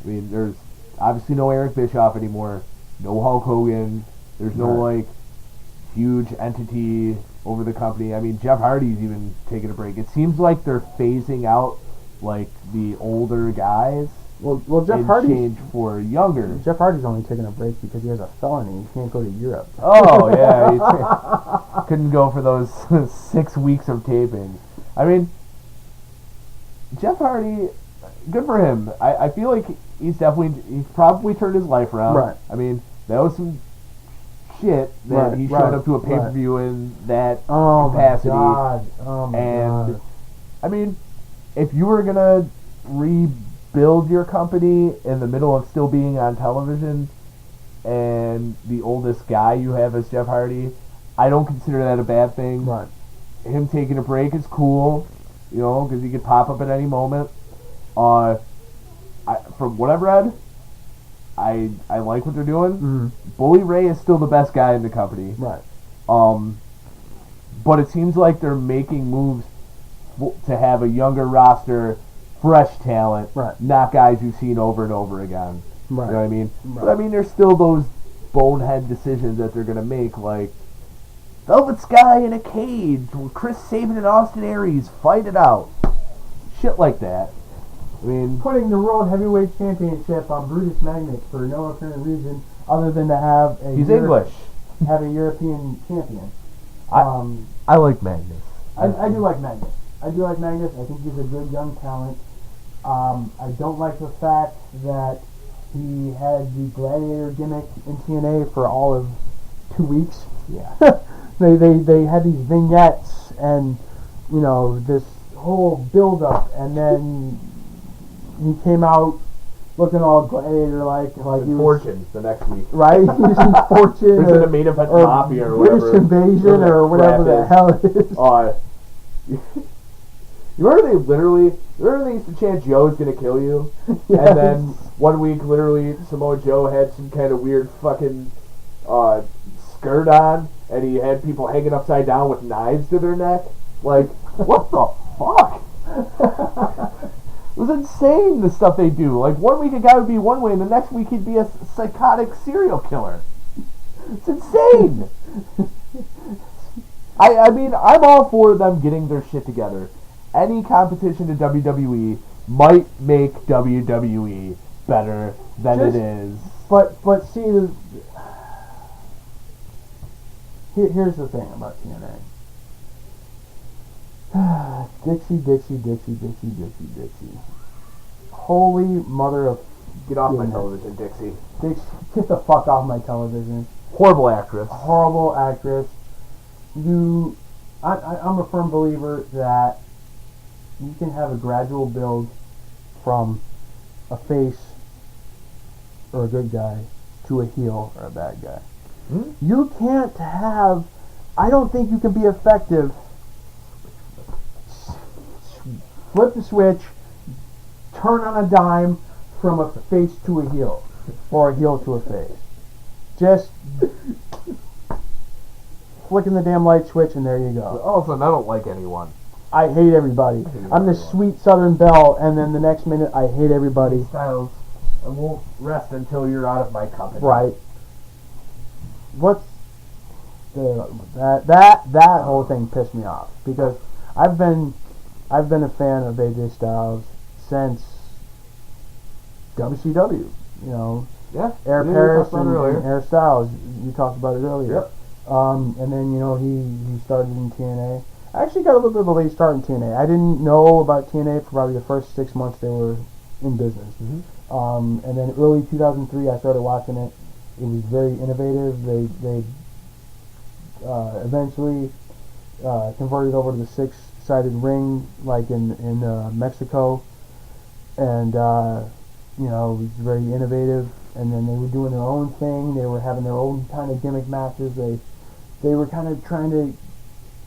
there's obviously no Eric Bischoff anymore, no Hulk Hogan, there's no, huge entity over the company. I mean, Jeff Hardy's even taking a break. It seems like they're phasing out, the older guys. Well, Jeff Hardy change for younger. Jeff Hardy's only taking a break because he has a felony. He can't go to Europe. Oh yeah, he couldn't go for those 6 weeks of taping. I mean, Jeff Hardy, good for him. I feel like he's probably turned his life around. Right. I mean, that was some shit that he showed up to a pay-per-view in that capacity. Oh my God. I mean, if you were gonna rebuild your company in the middle of still being on television, and the oldest guy you have is Jeff Hardy, I don't consider that a bad thing. Right. Him taking a break is cool, because he could pop up at any moment. From what I've read, I like what they're doing. Mm-hmm. Bully Ray is still the best guy in the company. Right. But it seems like they're making moves to have a younger roster, fresh talent, not guys you've seen over and over again. Right. You know what I mean? Right. But I mean, there's still those bonehead decisions that they're going to make, like Velvet Sky in a cage, with Chris Sabin and Austin Aries fight it out. Shit like that. I mean, putting the World Heavyweight Championship on Brutus Magnus for no apparent reason other than to have English. Have a European champion. I like Magnus. I do like Magnus. I think he's a good young talent. I don't like the fact that he had the gladiator gimmick in TNA for all of 2 weeks. Yeah. they had these vignettes and this whole build up, and then he came out looking all gladiator-like, like he was Fortune the next week. Right? He was in Fortune or in the main event Mafia or whatever. British Invasion or whatever the hell it is. You remember they used to chant Joe's gonna kill you? Yes. And then 1 week, literally, Samoa Joe had some kind of weird fucking skirt on, and he had people hanging upside down with knives to their neck. Like, what the fuck? It was insane, the stuff they do. Like, 1 week a guy would be one way, and the next week he'd be a psychotic serial killer. It's insane. I mean, I'm all for them getting their shit together. Any competition to WWE might make WWE better than it is. But see, here's the thing about TNA. Dixie. Holy mother of... Get off my television, Dixie. Get the fuck off my television. Horrible actress. Horrible actress. I'm a firm believer that you can have a gradual build from a face or a good guy to a heel or a bad guy. Hmm? You can't have... I don't think you can be effective. Flip the switch, turn on a dime from a face to a heel, or a heel to a face. Just flicking the damn light switch, and there you go. All of a sudden, I don't like anyone. I hate everybody. I'm the sweet Southern belle, and then the next minute, I hate everybody. Styles, I won't rest until you're out of my company. Right. What's that whole thing pissed me off, because I've been a fan of AJ Styles since WCW. You know, Yeah. Air Paris and Air Styles. You talked about it earlier. Yep. And then he started in TNA. I actually got a little bit of a late start in TNA. I didn't know about TNA for probably the first 6 months they were in business. Mm-hmm. And then early 2003, I started watching it. It was very innovative. They eventually converted over to the 6-sided ring, like in Mexico, and it was very innovative. And then they were doing their own thing. They were having their own kind of gimmick matches. They were kind of trying to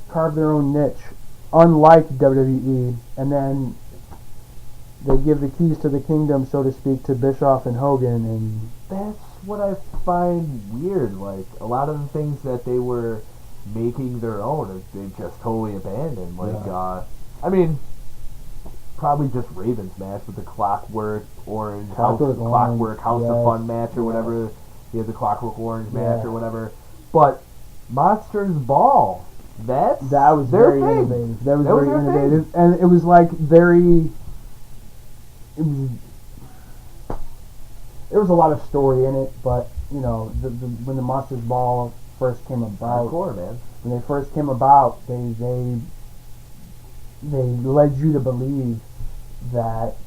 carve their own niche, unlike WWE. And then they give the keys to the kingdom, so to speak, to Bischoff and Hogan. And that's what I find weird. Like, a lot of the things that they were making their own, they've just totally abandoned. Like, I mean, probably just Raven's match with the Clockwork Orange, House of Fun match or whatever. He had the Clockwork Orange match or whatever. But Monsters Ball, that was very thing. Innovative. That was very innovative, and it was like very. There was a lot of story in it, but when the Monsters Ball first came about, hardcore, man. When they first came about, they led you to believe that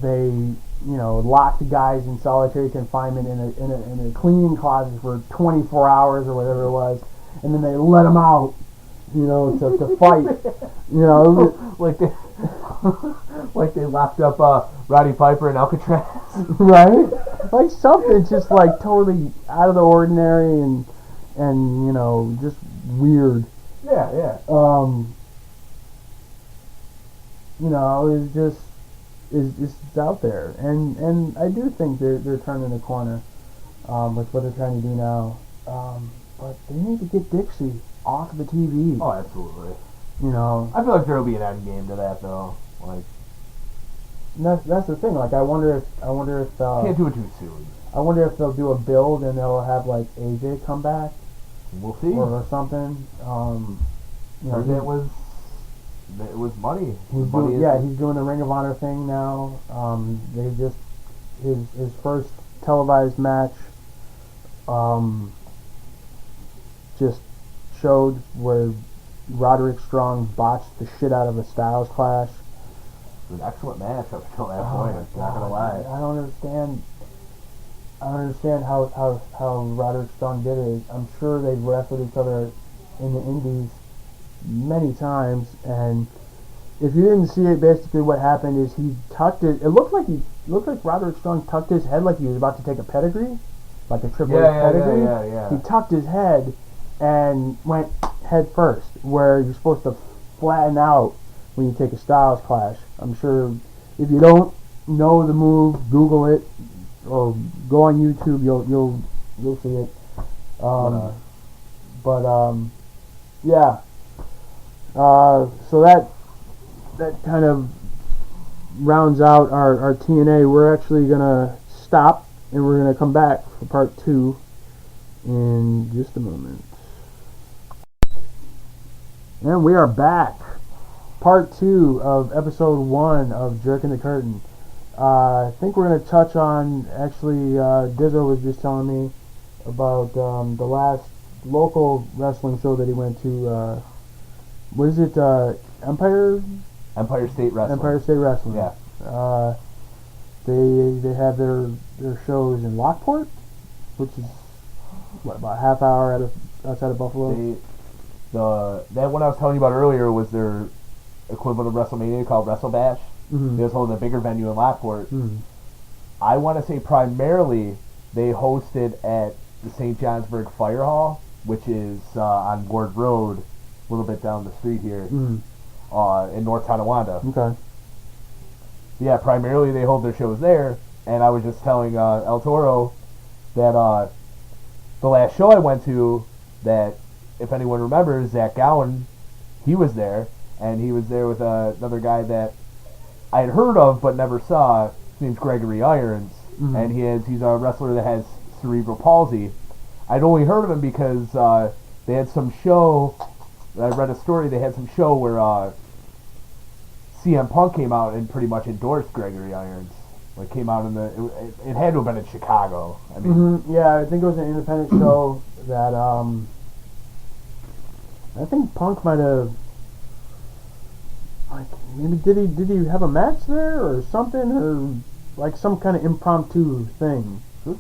they locked guys in solitary confinement in a cleaning closet for 24 hours or whatever it was, and then they let them out, to fight, like they locked up Roddy Piper in Alcatraz, right? Like something just like totally out of the ordinary and just weird. Yeah. It's out there, and I do think they're turning the corner with what they're trying to do now. But they need to get Dixie off the TV. Oh, absolutely. I feel like there'll be an end game to that, though. Like, that's the thing. Like, I wonder if can't do it too soon. I wonder if they'll do a build and they'll have like AJ come back. We'll see. Or something. It was money. He's doing the Ring of Honor thing now. They just his first televised match just showed where Roderick Strong botched the shit out of a Styles Clash. It was an excellent match up until that point. I'm not gonna lie. I don't understand how Roderick Strong did it. I'm sure they've wrestled each other in the indies many times, and if you didn't see it, basically what happened is he tucked it. It looked like Roderick Strong tucked his head like he was about to take a pedigree, like a Triple H pedigree. Yeah. He tucked his head and went head first, where you're supposed to flatten out when you take a Styles Clash. I'm sure if you don't know the move, Google it, or go on YouTube. You'll see it. Yeah. So that kind of rounds out our TNA. We're actually gonna stop and we're gonna come back for part 2 in just a moment. And we are back. Part 2 of episode 1 of Jerkin the Curtain. I think we're going to touch on, actually, Dizzo was just telling me about the last local wrestling show that he went to. What is it? Empire State Wrestling. Empire State Wrestling. Yeah. They have their shows in Lockport, which is about a half hour outside of Buffalo. That one I was telling you about earlier was their equivalent of WrestleMania called WrestleBash. Mm-hmm. They was holding a bigger venue in Lockport. Mm-hmm. I want to say primarily they hosted at the St. Johnsburg Fire Hall, which is on Ward Road, a little bit down the street here, in North Tonawanda. Okay. Yeah, primarily they hold their shows there, and I was just telling El Toro that the last show I went to, that if anyone remembers, Zach Gowen, he was there, and he was there with another guy that I had heard of but never saw. His name's Gregory Irons, and he's a wrestler that has cerebral palsy. I'd only heard of him because they had some show. I read a story. They had some show where CM Punk came out and pretty much endorsed Gregory Irons. Like came out in it had to have been in Chicago. I mean, yeah, I think it was an independent show that I think Punk might have. Like maybe did he have a match there or something, or like some kind of impromptu thing? It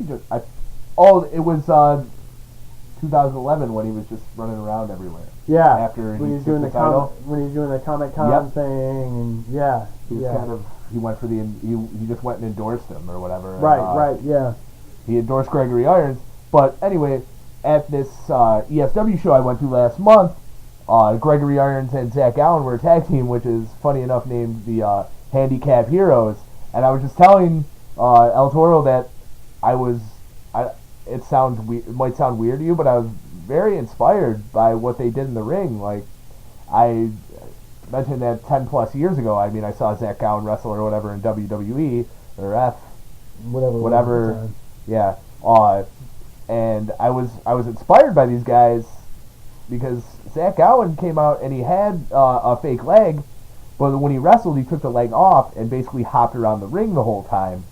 was 2011 when he was just running around everywhere. Yeah, after when he was doing the Comic Con thing, and he went for he just went and endorsed him or whatever. Right, yeah. He endorsed Gregory Irons, but anyway, at this ESW show I went to last month. Gregory Irons and Zach Gowen were a tag team, which is funny enough named the Handicap Heroes. And I was just telling El Toro that it might sound weird to you, but I was very inspired by what they did in the ring. Like I mentioned that 10 plus years ago. I mean, I saw Zach Gowen wrestle or whatever in WWE or whatever. Yeah. And I was inspired by these guys. Because Zach Gowen came out and he had a fake leg, but when he wrestled, he took the leg off and basically hopped around the ring the whole time.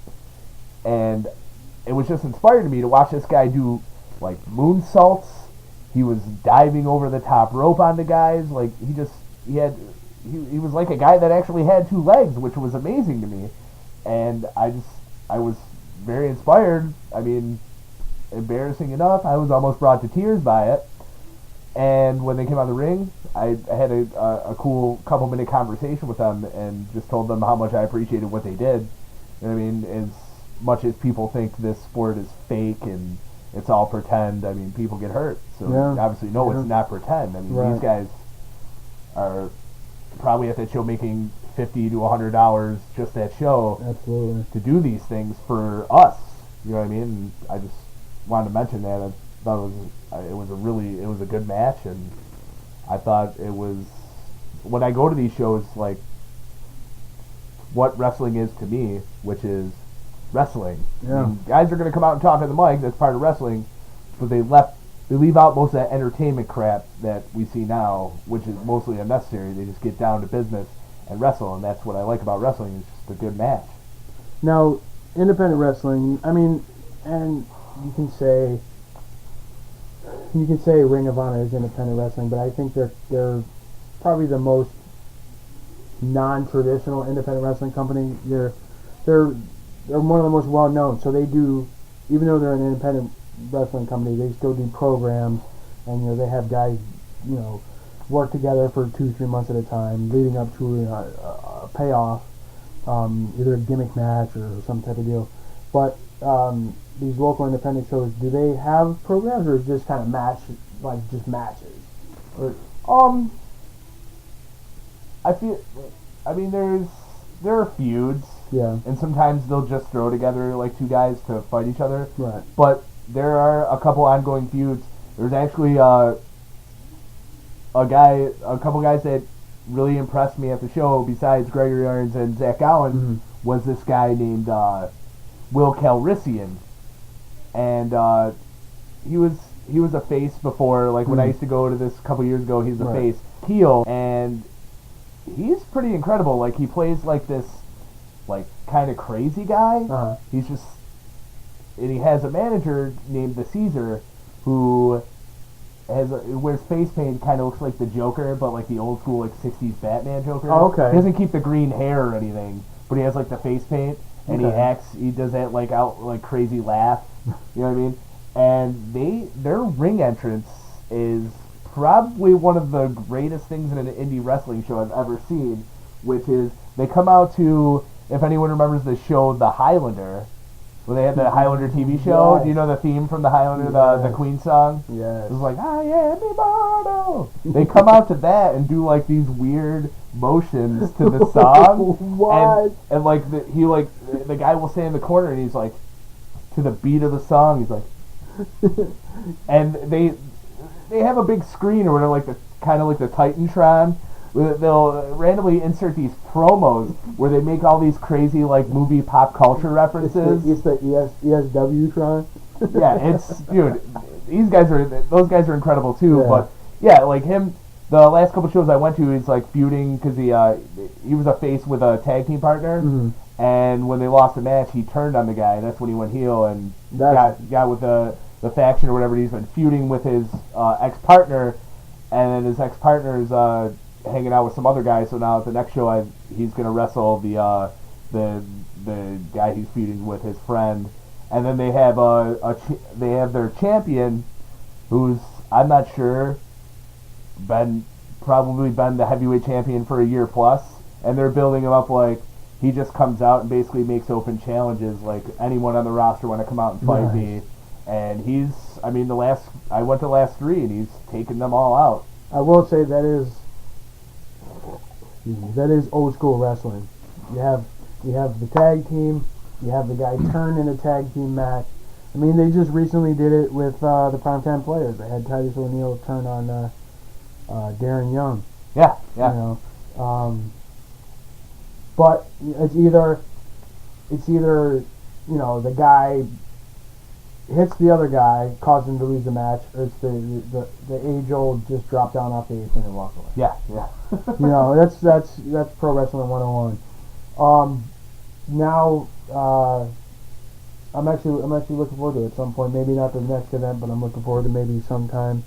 And it was just inspiring to me to watch this guy do like moonsaults. He was diving over the top rope onto guys. Like he was like a guy that actually had 2 legs, which was amazing to me. And I was very inspired. I mean, embarrassing enough, I was almost brought to tears by it. And when they came out of the ring, I had a cool couple-minute conversation with them and just told them how much I appreciated what they did. I mean, as much as people think this sport is fake and it's all pretend, I mean, people get hurt. So obviously, it's not pretend. I mean, these guys are probably at that show making $50 to $100 just that show. Absolutely. To do these things for us. You know what I mean? And I just wanted to mention that. I thought it was a good match, and I thought it was, when I go to these shows, like what wrestling is to me, which is wrestling. Yeah. I mean, guys are going to come out and talk on the mic, that's part of wrestling, but they leave out most of that entertainment crap that we see now, which is mostly unnecessary. They just get down to business and wrestle, and that's what I like about wrestling, is just a good match. Now, independent wrestling, I mean, and you can say Ring of Honor is independent wrestling, but I think they're probably the most non-traditional independent wrestling company. They're one of the most well known. So they do, even though they're an independent wrestling company, they still do programs, and they have guys work together for 2-3 months at a time, leading up to a payoff, either a gimmick match or some type of deal. But these local independent shows, do they have programs, or is it just kind of just matches? Or I mean, there are feuds. Yeah. And sometimes they'll just throw together like two guys to fight each other. Right. But there are a couple ongoing feuds. There's actually a couple guys that really impressed me at the show besides Gregory Irons and Zach Gowen was this guy named Will Calrissian. And he was a face before, like when I used to go to this a couple years ago, he was a face heel, and he's pretty incredible. Like he plays like this like kind of crazy guy. He's just, and he has a manager named the Caesar who wears face paint, kind of looks like the Joker, but like the old school like 60s Batman Joker. Oh, okay. He doesn't keep the green hair or anything, but he has like the face paint, and he does that like out like crazy laugh. You know what I mean? And their ring entrance is probably one of the greatest things in an indie wrestling show I've ever seen, which is they come out to, if anyone remembers the show The Highlander, where they had the Highlander TV show. Yes. Do you know the theme from The Highlander, the Queen song? Yes. It was like, I am immortal. They come out to that and do like these weird motions to the song. What? And like the guy will stay in the corner and he's like, to the beat of the song, he's like, and they have a big screen or whatever, like the kind of like the Titantron. They'll randomly insert these promos where they make all these crazy like movie pop culture references. It's the ESW-tron. Yeah, it's, dude, those guys are incredible too. Yeah. But yeah, like him, the last couple shows I went to, he's like feuding because he was a face with a tag team partner, and when they lost the match, he turned on the guy, and that's when he went heel and got with the faction or whatever. He's been feuding with his ex partner, and then his ex partner is hanging out with some other guy. So now at the next show, he's gonna wrestle the guy he's feuding with, his friend, and then they have they have their champion, who's, I'm not sure, probably been the heavyweight champion for a year plus, and they're building him up like he just comes out and basically makes open challenges, like anyone on the roster want to come out and fight me, and I went to the last three and he's taken them all out. I will say that is old school wrestling. You have the tag team, you have the guy turn in a tag team match. I mean, they just recently did it with the Primetime Players. They had Titus O'Neil turn on Darren Young. Yeah. You know, but it's either the guy hits the other guy, causing him to lose the match, or it's the age old just drop down off the apron and walk away. Yeah. You know, that's pro wrestling 101. Now I'm actually looking forward to it at some point. Maybe not the next event, but I'm looking forward to maybe sometime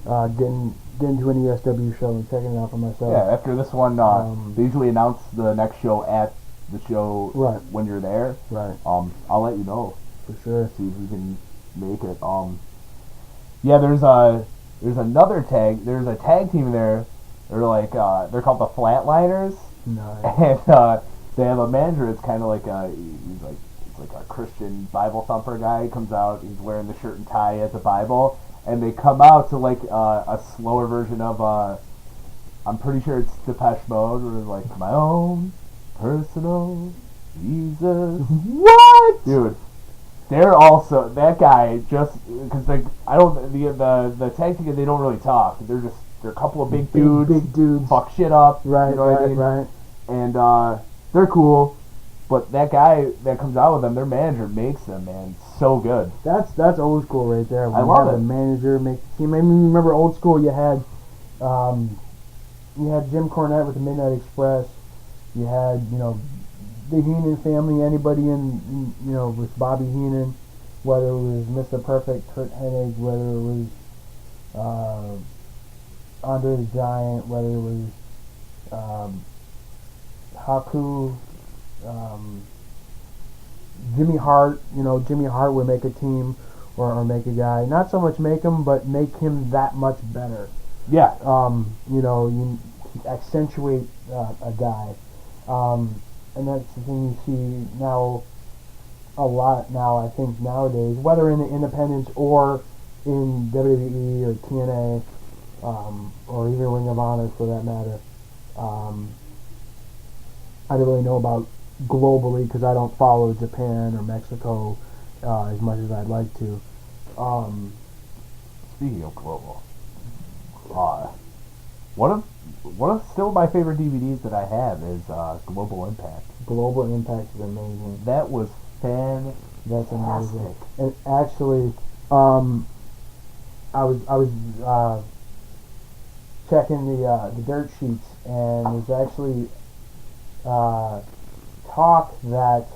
getting to an ESW show and checking it out for myself. Yeah, after this one, they usually announce the next show at the show when you're there. Right. I'll let you know. For sure. See if we can make it. Yeah, there's another tag. There's a tag team there. They're like they're called the Flatliners. Nice. And they have a manager. It's kind of like it's like a Christian Bible thumper guy. He comes out. He's wearing the shirt and tie as a Bible, and they come out to like a slower version of I'm pretty sure it's Depeche Mode, where it's like my own personal Jesus. What? Dude. They're also, that guy, just because the tag team, they don't really talk. They're a couple of big dudes. Big dudes. Fuck shit up. Right, you know what I mean? right. And they're cool, but that guy that comes out with them, their manager makes them, man, so good. That's old school right there. When I love it. A manager make the team. I mean, remember old school? You had Jim Cornette with the Midnight Express. You had the Heenan family, anybody with Bobby Heenan, whether it was Mr. Perfect, Kurt Hennig, whether it was Andre the Giant, whether it was Haku, Jimmy Hart. Jimmy Hart would make a team or make a guy. Not so much make him, but make him that much better. Yeah. You accentuate a guy. And that's the thing you see now a lot now, I think, nowadays, whether in the independents or in WWE or TNA, or even Ring of Honor for that matter. I don't really know about globally because I don't follow Japan or Mexico as much as I'd like to. Speaking of global, one of still my favorite DVDs that I have is Global Impact. Global Impact is amazing. That was fantastic. That's amazing. And actually, I was checking the dirt sheets, and there's actually talk that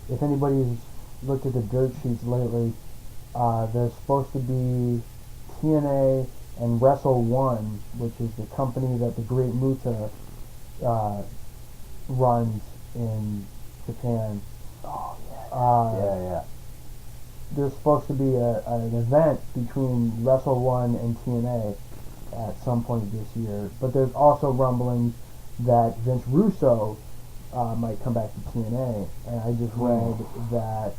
if anybody's looked at the dirt sheets lately, there's supposed to be TNA and Wrestle One, which is the company that the Great Muta runs in Japan. Oh yeah. Yeah. There's supposed to be an event between Wrestle One and TNA at some point this year, but there's also rumblings that Vince Russo might come back to TNA, and I just read that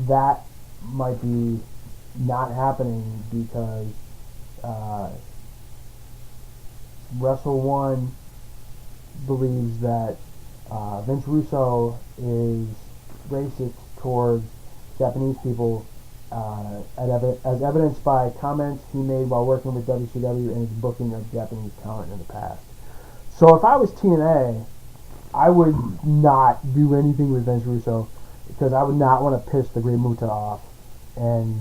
that might be not happening because Wrestle One believes that Vince Russo is racist towards Japanese people, as evidenced by comments he made while working with WCW and his booking of Japanese talent in the past. So if I was TNA, I would not do anything with Vince Russo because I would not want to piss the Great Muta off and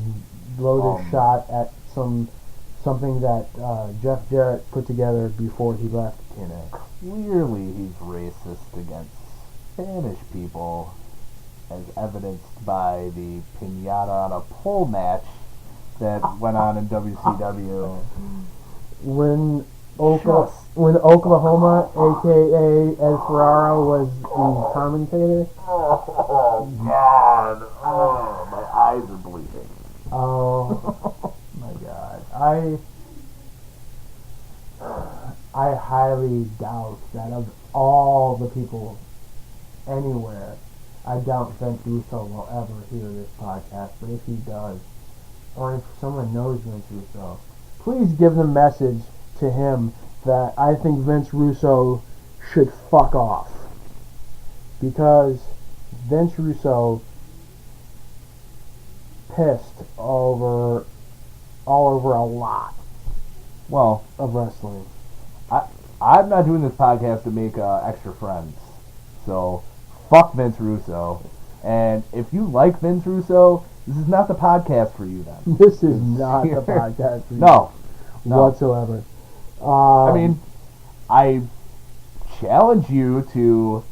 blow this shot at something that Jeff Jarrett put together before he left TNA. Clearly he's racist against Spanish people, as evidenced by the piñata on a pole match that went on in WCW. When Oklahoma, a.k.a. Ed Ferrara, was the commentator. Oh, God. Oh, my eyes are bleeding. Oh, my God. I highly doubt that of all the people anywhere, I doubt Vince Russo will ever hear this podcast, but if he does, or if someone knows Vince Russo, please give the message to him that I think Vince Russo should fuck off. Because Vince Russo pissed all over a lot of wrestling. I'm not doing this podcast to make extra friends, so fuck Vince Russo. And if you like Vince Russo, this is not the podcast for you then. This is not the podcast for you. No. Whatsoever. I mean, I challenge you to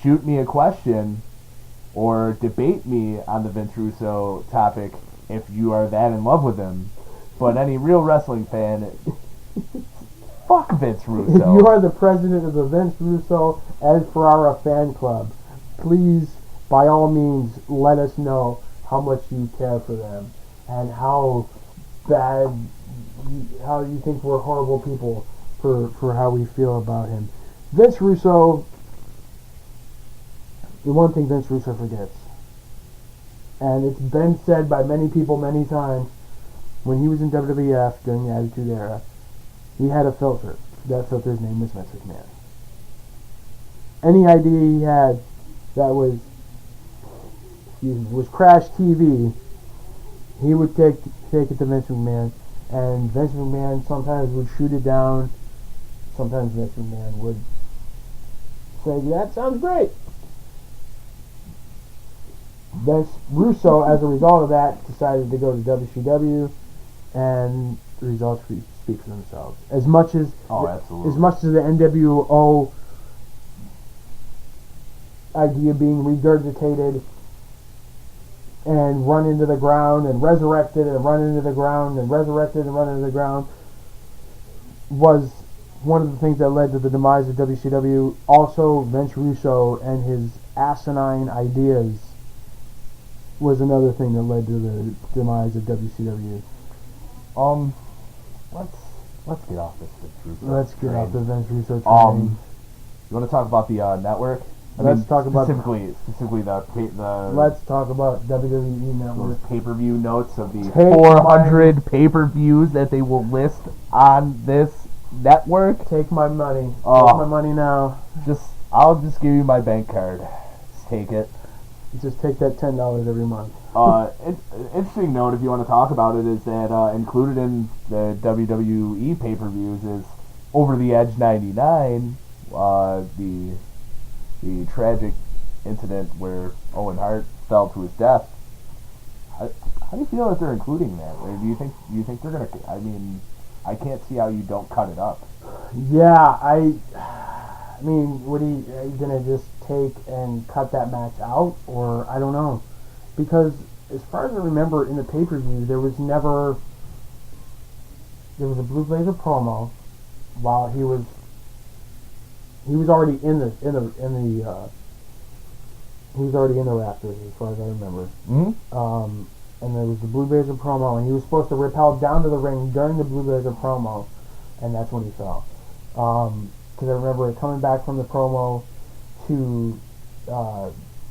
shoot me a question or debate me on the Vince Russo topic if you are that in love with him. But any real wrestling fan, fuck Vince Russo. If you are the president of the Vince Russo Ed Ferrara fan club, please, by all means, let us know how much you care for them and how you think we're horrible people for how we feel about him. Vince Russo, the one thing Vince Russo forgets, and it's been said by many people many times, when he was in WWF during the Attitude Era, he had a filter. That filter's name was Vince McMahon. Any idea he had that was Crash TV, he would take it to Vince McMahon, and Vince McMahon sometimes would shoot it down. Sometimes Vince McMahon would say, "That sounds great." Vince Russo, as a result of that, decided to go to WCW, and the results speak for themselves. As much as the NWO idea being regurgitated and run into the ground and resurrected and run into the ground and resurrected and run into the ground was one of the things that led to the demise of WCW. Also, Vince Russo and his asinine ideas was another thing that led to the demise of WCW. Let's get off this Vince Russo. Let's get off the Vince Russo train. You want to talk about the network? Let's talk about specifically the. Let's talk about WWE Network. Those pay-per-view notes of the 400 pay-per-views that they will list on this network. Take my money. Take my money now. Just I'll just give you my bank card. Just take it. Just take that $10 every month. Interesting note, if you want to talk about it, is that included in the WWE pay-per-views is Over the Edge '99, the tragic incident where Owen Hart fell to his death. How do you feel that they're including that? Or do you think they're gonna? I mean, I can't see how you don't cut it up. Yeah, I mean, are you gonna just take and cut that match out, or I don't know, because as far as I remember, in the pay-per-view, there was a Blue Blazer promo while he was already in the he was already in the rafters, as far as I remember. Mm-hmm. And there was the Blue Blazer promo, and he was supposed to rappel down to the ring during the Blue Blazer promo, and that's when he fell. Because I remember coming back from the promo to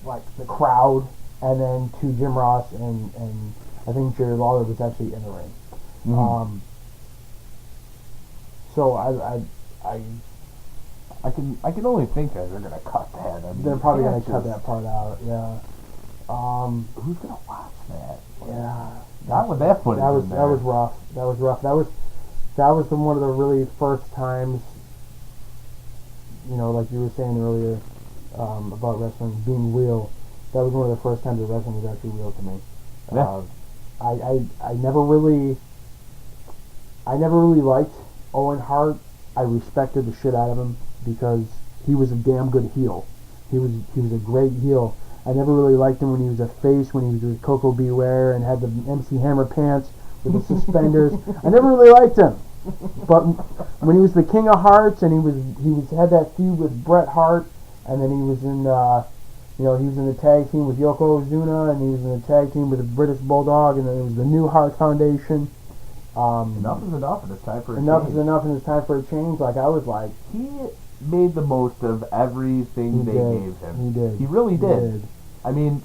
like the crowd, and then to Jim Ross and I think Jerry Lawler was actually in the ring. Mm-hmm. So I can only think that they're gonna cut that. I mean, they're probably gonna cut that part out. Yeah. Who's gonna watch that? Yeah. Not with that footage. That was in there. that was rough. That was rough. That was one of the really first times. You know, like you were saying earlier, about wrestling being real. That was one of the first times that wrestling was actually real to me. Yeah. I never really liked Owen Hart. I respected the shit out of him because he was a damn good heel. He was a great heel. I never really liked him when he was a face, when he was with Coco Beware and had the MC Hammer pants with the suspenders. I never really liked him. But when he was the King of Hearts and he had that feud with Bret Hart, and then he was in he was in the tag team with Yokozuna, and he was in the tag team with the British Bulldog, and then it was the New Heart Foundation. Enough is enough, and it's time for a Enough change. is enough, and it's time for a change. Like, I was like, He made the most of everything they gave him. He did. He really did. I mean,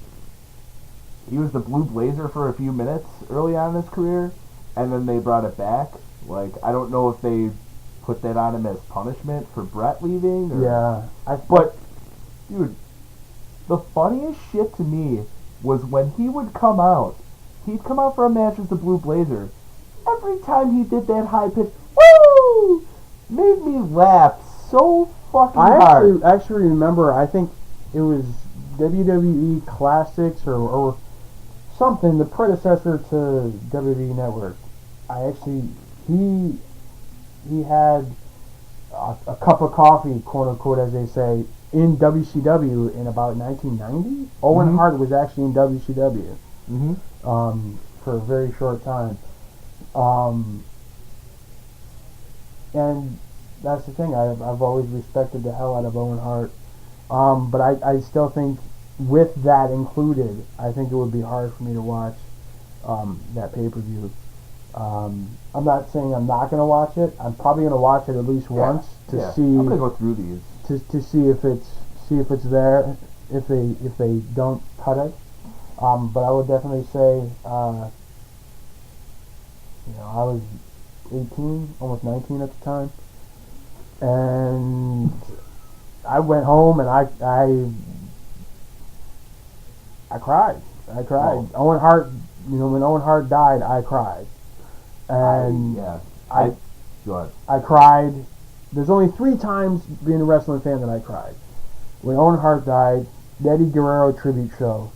he was the Blue Blazer for a few minutes early on in his career, and then they brought it back. Like, I don't know if they put that on him as punishment for Brett leaving. Or, Yeah. But, dude, the funniest shit to me was when he would come out. He'd come out for a match as the Blue Blazer. Every time he did that high pitch, woo, made me laugh so fucking hard. I actually remember, I think it was WWE Classics or something, the predecessor to WWE Network. He had a cup of coffee, quote unquote, as they say, in WCW in about 1990. Owen Hart was actually in WCW for a very short time. And that's the thing, I've always respected the hell out of Owen Hart. But I still think, with that included, I think it would be hard for me to watch that pay-per-view. I'm not saying I'm not going to watch it. I'm probably going to watch it at least once to see. I'm going to go through these to see if it's there, if they don't cut it. But I would definitely say, I was 18, almost 19 at the time, and I went home and I cried. Oh. Owen Hart, when Owen Hart died, I cried. And go ahead. I cried. There's only 3 times being a wrestling fan that I cried. When Owen Hart died, the Eddie Guerrero tribute show,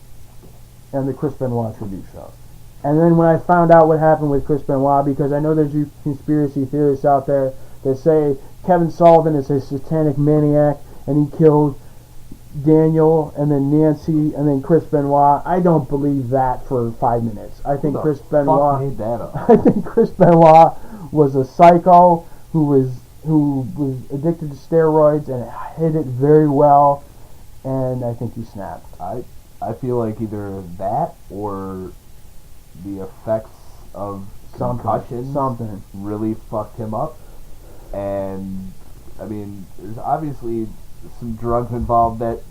and the Chris Benoit tribute show. And then when I found out what happened with Chris Benoit, because I know there's you conspiracy theorists out there that say Kevin Sullivan is a satanic maniac and he killed Daniel and then Nancy and then Chris Benoit. I don't believe that for 5 minutes. I think Chris Benoit made that up? I think Chris Benoit was a psycho who was addicted to steroids and hid it very well, and I think he snapped. I feel like either that or the effects of concussion really fucked him up. And I mean, there's obviously some drugs involved that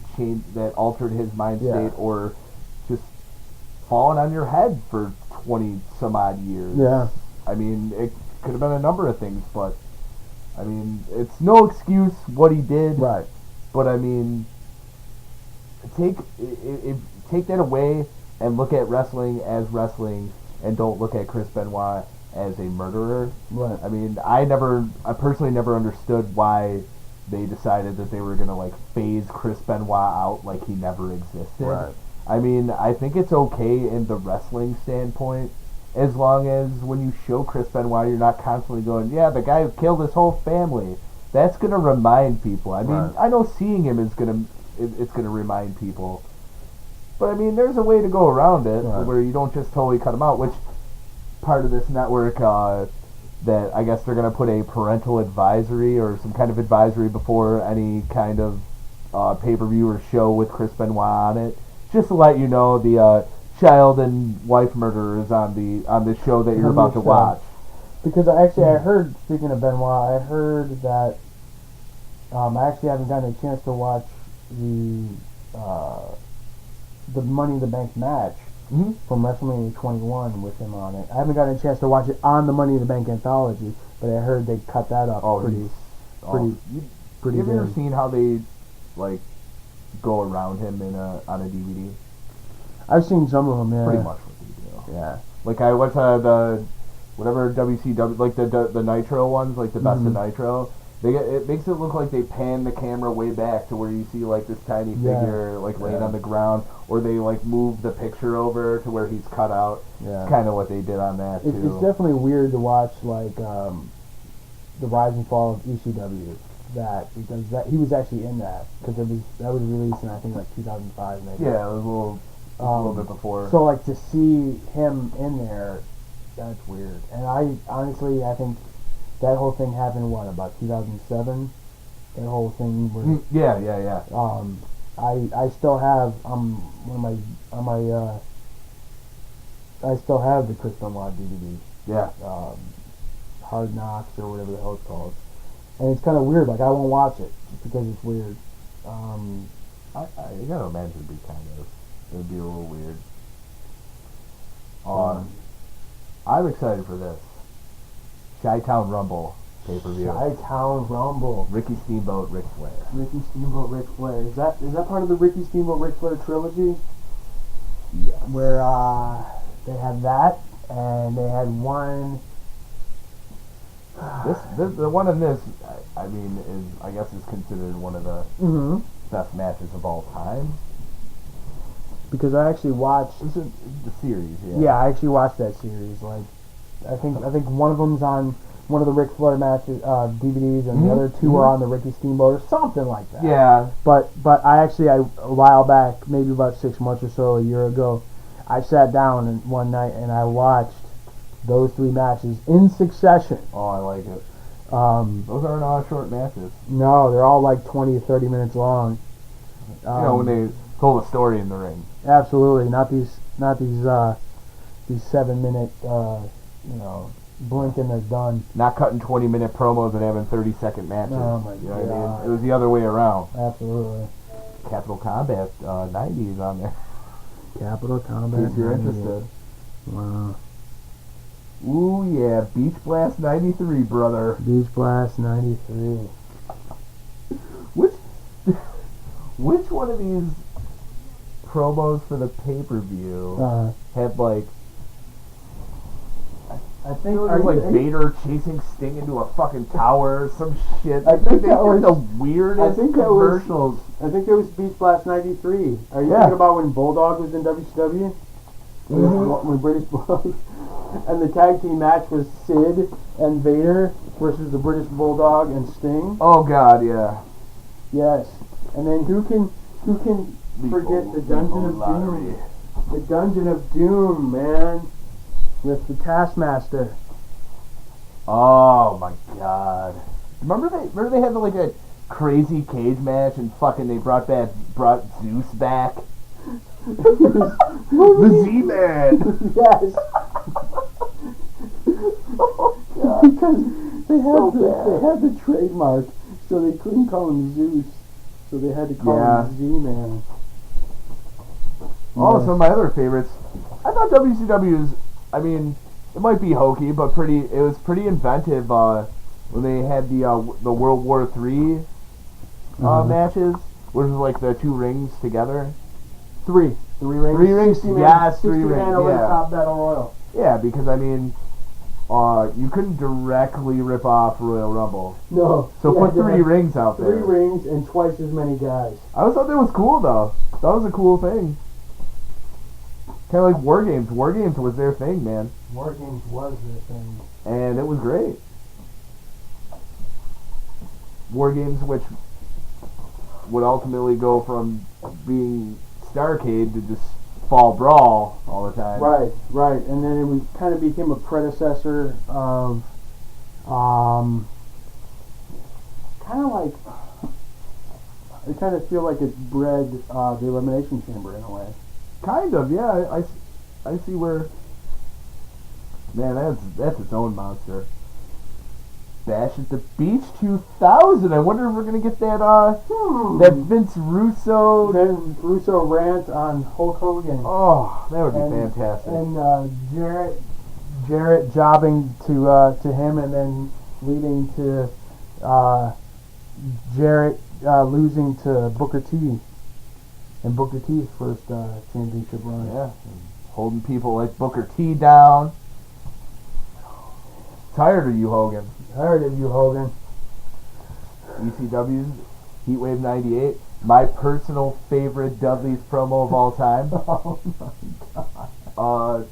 altered his mind state, or just falling on your head for 20 some odd years. Yeah. I mean, it could have been a number of things, but I mean, it's no excuse what he did. Right. But I mean, take that away and look at wrestling as wrestling, and don't look at Chris Benoit as a murderer. Right. I mean, I personally never understood why they decided that they were gonna like phase Chris Benoit out like he never existed. Right. I mean, I think it's okay in the wrestling standpoint, as long as when you show Chris Benoit, you're not constantly going, yeah, the guy who killed his whole family. That's gonna remind people. I mean, Right. I know seeing him is it's gonna remind people. But I mean, there's a way to go around it where you don't just totally cut him out. Which part of this network that I guess they're gonna put a parental advisory or some kind of advisory before any kind of pay-per-view or show with Chris Benoit on it, just to let you know the child and wife murderer is on the show that you're about to watch. Because I heard, speaking of Benoit, I heard that I actually haven't gotten a chance to watch the Money in the Bank match from WrestleMania 21 with him on it. I haven't gotten a chance to watch it on the Money in the Bank anthology, but I heard they cut that up pretty Have you ever good. seen how they like go around him on a DVD? I've seen some of them, yeah. Pretty much what they do. Yeah. Like I went to the whatever WCW, like the Nitro ones, like the Best of Nitro. It makes it look like they pan the camera way back to where you see like this tiny figure like laying on the ground, or they like move the picture over to where he's cut out. Yeah. It's kind of what they did on that too. It's definitely weird to watch like the rise and fall of ECW. Because he was actually in that, because that was released in I think like 2005 maybe. Yeah, it was a little bit before. So like to see him in there, that's weird. And I think that whole thing happened about 2007. That whole thing was Yeah. I still have I still have the Chris Benoit DVD. Yeah. Hard Knocks or whatever the hell it's called. And it's kind of weird. Like I won't watch it just because it's weird. I gotta imagine it'd be a little weird. I'm excited for this. Chi-Town Rumble pay-per-view. Chi-Town Rumble. Ricky Steamboat, Ric Flair. Ricky Steamboat, Ric Flair. Is that part of the Ricky Steamboat, Ric Flair trilogy? Yes. Where they had that, and they had one. The one in this, I mean, is considered one of the best matches of all time. Because I actually watched the series. Yeah, I actually watched that series. Like, I think one of them's on one of the Ric Flair matches DVDs, and the other two are on the Ricky Steamboat or something like that. Yeah. But a while back, maybe about 6 months or so, a year ago, I sat down one night and I watched those three matches in succession. Oh, I like it. Those aren't all short matches. No, they're all like 20 or 30 minutes long. When they told a story in the ring. Absolutely, not these 7-minute blink and they're done. Not cutting 20-minute promos and having 30-second matches. Oh my God. What I mean? It was the other way around. Absolutely. Capital Combat 90s on there. Capital Combat. If you're interested. Wow. Ooh yeah, Beach Blast 93, brother. Beach Blast 93. Which one of these promos for the pay-per-view had like? I think it was like Vader chasing Sting into a fucking tower or some shit. I think that was the weirdest commercials. I think it was Beach Blast 93. Are you thinking about when Bulldog was in WCW? When British Bulldog. And the tag team match was Sid and Vader versus the British Bulldog and Sting. Oh God, yeah. Yes. And then who can forget the Dungeon of Doom? The Dungeon of Doom, man, with the Taskmaster. Oh my God! Remember they had like a crazy cage match and fucking they brought Zeus back. The Z-Man. Yes. Oh God! Because they had the trademark, so they couldn't call him Zeus. So they had to call him Z-Man. Oh, some of my other favorites. I thought WCW I mean, it might be hokey, but it was pretty inventive when they had the World War III matches. Which was like the 2 rings together. Three rings. 3 rings. 60 Yes, 3 60 rings. man over the Yeah. top Battle Royal. Yeah, because I mean, you couldn't directly rip off Royal Rumble. No. So yeah, put 3 rings out there. 3 rings and twice as many guys. I always thought that was cool though. That was a cool thing. Kind of like War Games. War Games was their thing, man. War Games was their thing. And it was great. War Games, which would ultimately go from being Starcade to just Fall Brawl all the time. Right. And then it kind of became a predecessor of, kind of like, I kind of feel like it's bred the Elimination Chamber in a way. Kind of, yeah. I see where. Man, that's its own monster. Bash at the Beach 2000. I wonder if we're gonna get that that Vince Russo rant on Hulk Hogan. Oh, that would be fantastic. And Jarrett jobbing to him, and then leading to Jarrett losing to Booker T. And Booker T's first championship run. Yeah, holding people like Booker T down. Tired of you, Hogan. Tired of you, Hogan. ECW's Heatwave 98. My personal favorite Dudley's promo of all time. Oh my god.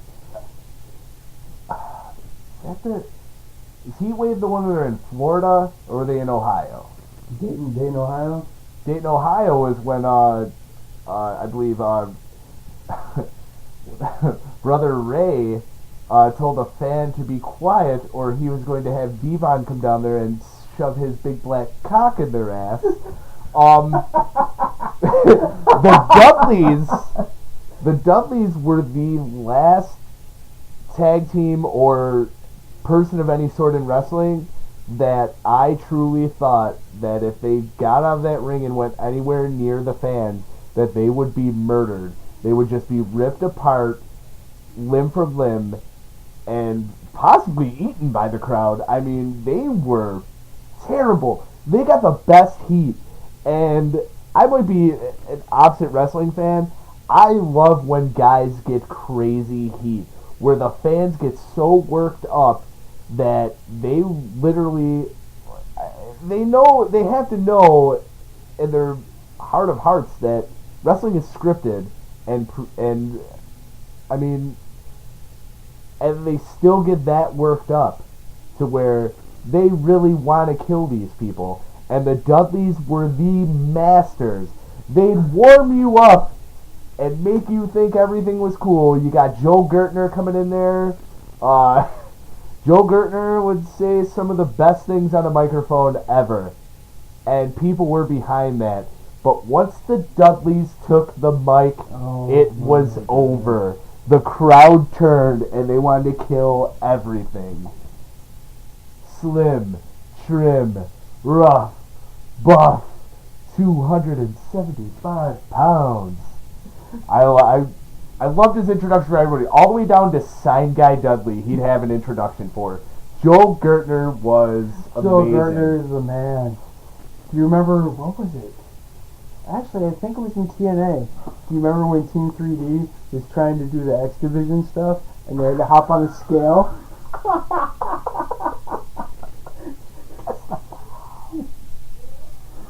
Is Heatwave the one where they're in Florida, or are they in Ohio? Dayton, Ohio? Dayton, Ohio is when, I believe, Brother Ray told a fan to be quiet, or he was going to have Devon come down there and shove his big black cock in their ass. The Dudleys were the last tag team or person of any sort in wrestling that I truly thought that if they got out of that ring and went anywhere near the fans, that they would be murdered. They would just be ripped apart, limb from limb, and possibly eaten by the crowd. I mean, they were terrible. They got the best heat. And I might be an opposite wrestling fan. I love when guys get crazy heat, where the fans get so worked up that they literally, they have to know in their heart of hearts that wrestling is scripted, and I mean, and they still get that worked up to where they really want to kill these people. And the Dudleys were the masters. They'd warm you up and make you think everything was cool. You got Joe Gertner coming in there. Joe Gertner would say some of the best things on a microphone ever. And people were behind that. But once the Dudleys took the mic, it was over. The crowd turned and they wanted to kill everything. Slim, trim, rough, buff, 275 pounds. I loved his introduction for everybody. All the way down to Sign Guy Dudley, he'd have an introduction for. Joe Gertner was amazing. Joe Gertner is the man. Do you remember, what was it? Actually, I think it was in TNA. Do you remember when Team 3D was trying to do the X Division stuff and they had to hop on a scale?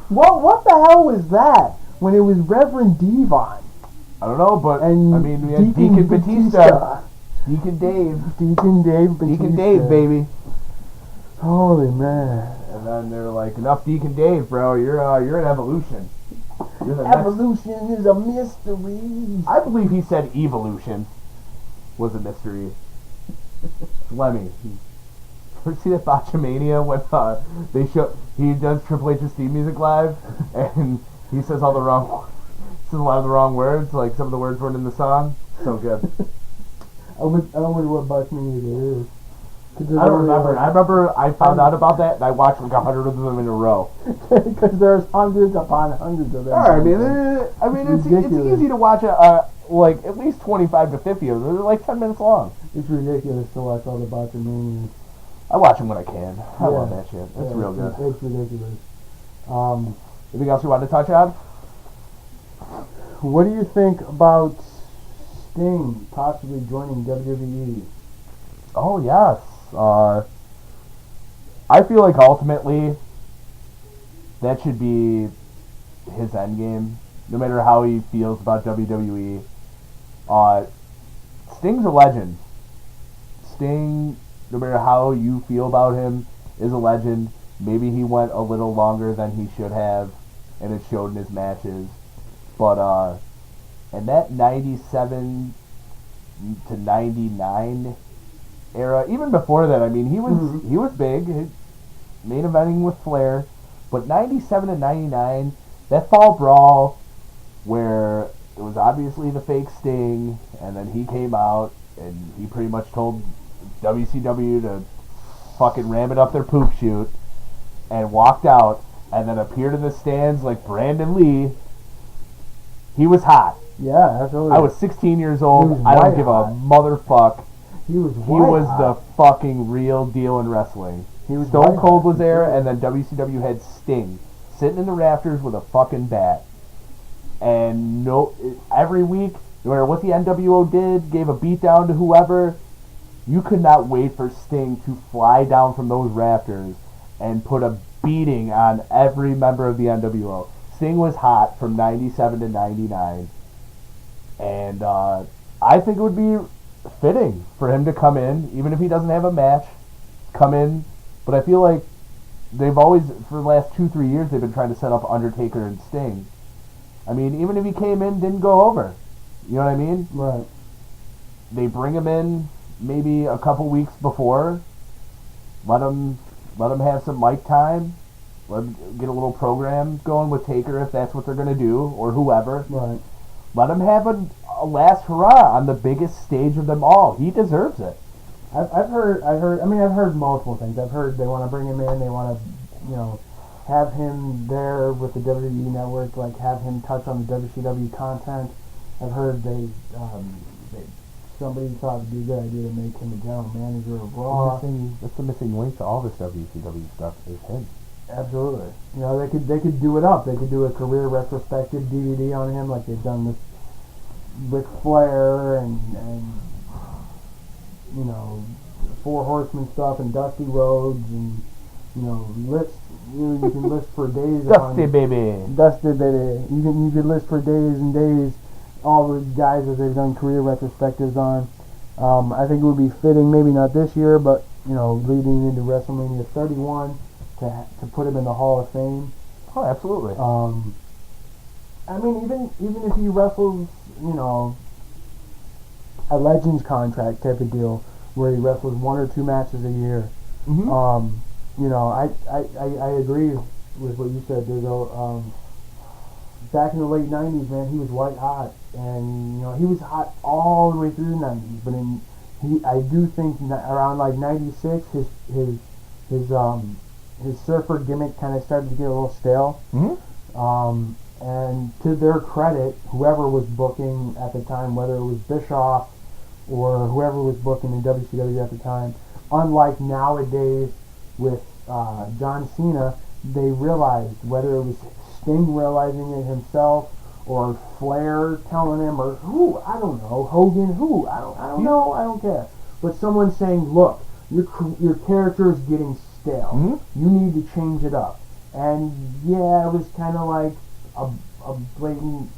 What the hell was that? When it was Reverend Devon. I don't know, but And I mean, we had Deacon Batista. Deacon Dave. Deacon Dave Batista. Deacon Dave, baby. Holy man. And then they're like, enough Deacon Dave, bro. You're an evolution. You're the Evolution is a mystery. I believe he said evolution was a mystery. Lemmy. Ever see that Botchamania when he does Triple H's theme music live and he says a lot of the wrong words, like some of the words weren't in the song? So good. I wonder what Botchamania is. I don't remember. I remember I found out about that and I watched like 100 of them in a row. Because there's hundreds upon hundreds of them. I mean, it's easy to watch like at least 25 to 50 of them. They're like 10 minutes long. It's ridiculous to watch all the Botchamanias. I watch them when I can. I love that shit. It's real good. It's ridiculous. Anything else you want to touch on? What do you think about Sting possibly joining WWE? Oh, yes. I feel like ultimately that should be his end game, no matter how he feels about WWE. Sting's a legend. Sting, no matter how you feel about him, is a legend. Maybe he went a little longer than he should have, and it showed in his matches. But in that 97 to 99 era, even before that, I mean, he was big, main eventing with Flair. But 97 and 99, that fall brawl where it was obviously the fake Sting, and then he came out and he pretty much told WCW to fucking ram it up their poop chute and walked out and then appeared in the stands like Brandon Lee. He was hot. Yeah, absolutely. I was 16 years old. I white don't give hot. a motherfuck. He was the fucking real deal in wrestling. He was Stone white Cold hot, was there, sure. and then WCW had Sting sitting in the rafters with a fucking bat. And every week, no matter what the NWO did, gave a beatdown to whoever, you could not wait for Sting to fly down from those rafters and put a beating on every member of the NWO. Sting was hot from 97 to 99. And I think it would be fitting for him to come in, even if he doesn't have a match, come in. But I feel like they've always, for the last 2-3 years, they've been trying to set up Undertaker and Sting. I mean, even if he came in, didn't go over. You know what I mean? Right. They bring him in maybe a couple weeks before, let him have some mic time, let him get a little program going with Taker if that's what they're going to do, or whoever. Right. Let him have a last hurrah on the biggest stage of them all. He deserves it. I've heard multiple things. I've heard they want to bring him in, they want to, have him there with the WWE Network, like have him touch on the WCW content. I've heard somebody thought it'd be a good idea to make him a general manager of Raw. That's the missing link to all this WCW stuff is him. Absolutely. They could do it up. They could do a career retrospective DVD on him, like they've done with Ric Flair and Four Horsemen stuff and Dusty Rhodes and list. You can list for days. Dusty baby. Dusty baby. You can list for days and days all the guys that they've done career retrospectives on. I think it would be fitting, maybe not this year, but leading into WrestleMania 31 to put him in the Hall of Fame. Oh, absolutely. I mean, even if he wrestles, a Legends contract type of deal where he wrestles 1 or 2 matches a year. Mm-hmm. I agree with what you said. Back in the late 90s, man, he was white hot, and he was hot all the way through the 90s. But I do think around like 96, his surfer gimmick kind of started to get a little stale. Mm-hmm. And to their credit, whoever was booking at the time, whether it was Bischoff or whoever was booking in WCW at the time, unlike nowadays with John Cena, they realized, whether it was Sting realizing it himself or Flair telling him, or who, I don't know, Hogan, who, I don't know, I don't care. But someone saying, look, your character is getting stale. Mm-hmm. You need to change it up. And yeah, it was kind of like a blatant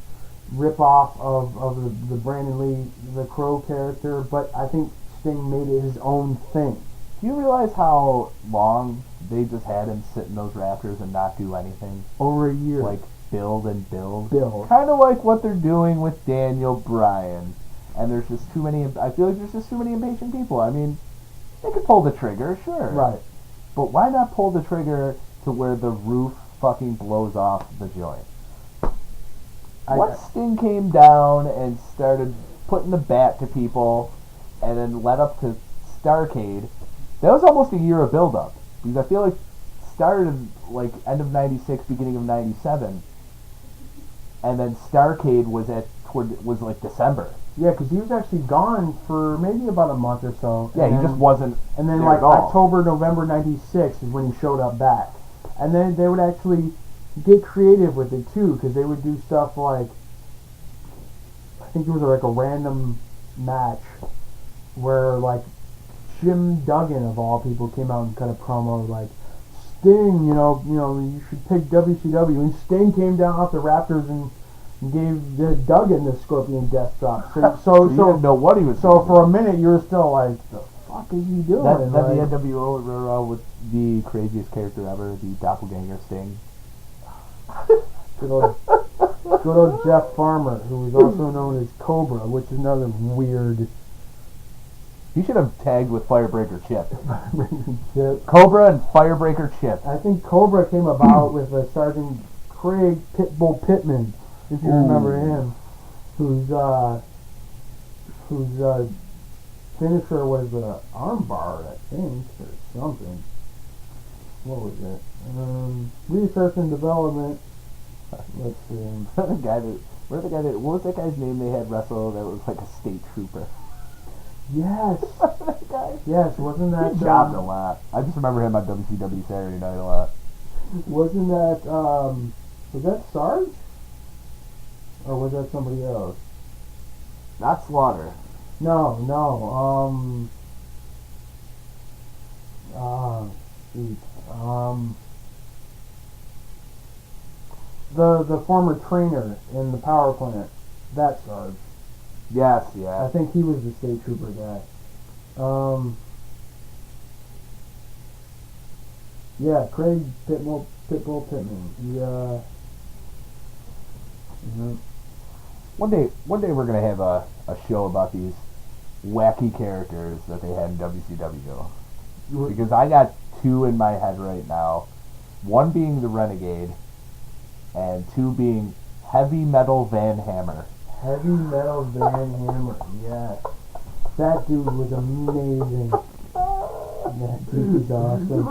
rip-off of the Brandon Lee, the Crow character, but I think Sting made it his own thing. Do you realize how long they just had him sit in those rafters and not do anything? Over a year. Like, build and build. Build. Kind of like what they're doing with Daniel Bryan. And there's just too many, I feel like there's just too many impatient people. I mean, they could pull the trigger, sure. Right. But why not pull the trigger to where the roof fucking blows off the joint? Once Sting came down and started putting the bat to people and then led up to Starrcade, that was almost a year of build-up. Because I feel like it started like end of 96, beginning of 97. And then Starrcade was like December. Yeah, because he was actually gone for maybe about a month or so. Yeah, he just wasn't. And then there like at all. October, November 96 is when he showed up back. And then they would actually get creative with it too, because they would do stuff like think it was like a random match where like Jim Duggan of all people came out and cut a promo like Sting, you should pick WCW, and Sting came down off the Raptors and gave Duggan the Scorpion Death Drop. So you didn't know what he was. So for a minute you were still like, the fuck is he doing? Then the NWO were with the craziest character ever, the doppelganger Sting. Good old Jeff Farmer, who is also known as Cobra, which is another weird. He should have tagged with Firebreaker Chip. Chip. Cobra and Firebreaker Chip. I think Cobra came about with Sergeant Craig Pitbull Pittman, if you remember him, whose finisher was an armbar, I think, or something. What was it? Research and development. Let's see. What was that guy's name they had wrestle that was like a state trooper? Yes. That guy? Yes, wasn't that... He jobbed a lot. I just remember him on WCW Saturday Night a lot. Wasn't that, was that Sarge? Or was that somebody else? Not Slaughter. No, shoot. The former trainer in the power plant, that Sarge. Yes, yeah. I think he was the state trooper guy. Yeah, Craig Pitbull Pittman. Yeah. One day we're gonna have a show about these wacky characters that they had in WCW. Because I got two in my head right now. One being the Renegade, and two being Heavy Metal Van Hammer. Heavy Metal Van Hammer, yes. That dude was amazing. That dude was awesome.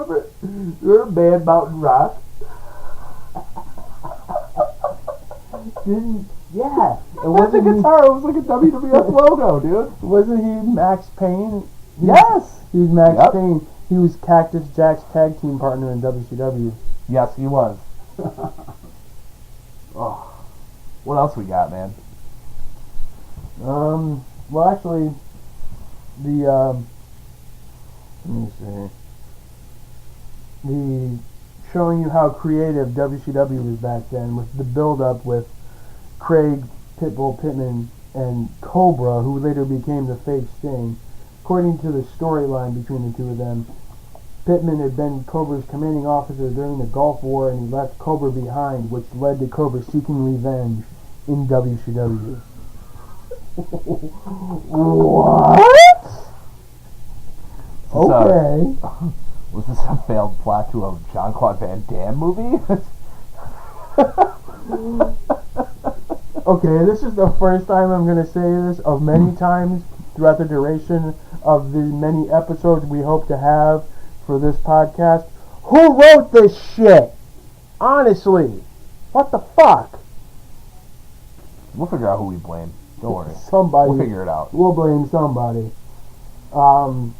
Remember Bad Mountain Rock? Yeah. It wasn't a guitar, it was like a WWF logo, dude. Wasn't he Max Payne? Yes! He was Max Payne. He was Cactus Jack's tag team partner in WCW. Yes, he was. Oh. What else we got, man? Well, actually, let me see. The showing you how creative WCW was back then with the build-up with Craig Pitbull Pittman and Cobra, who later became the fake Sting. According to the storyline between the two of them, Pittman had been Cobra's commanding officer during the Gulf War, and he left Cobra behind, which led to Cobra seeking revenge in WCW. What? Okay. Was this a failed plot to a Jean-Claude Van Damme movie? Okay, this is the first time I'm going to say this of many times throughout the duration of the many episodes we hope to have for this podcast. Who wrote this shit? Honestly. What the fuck? We'll figure out who we blame. Don't worry. Somebody. We'll figure it out. We'll blame somebody. Alright,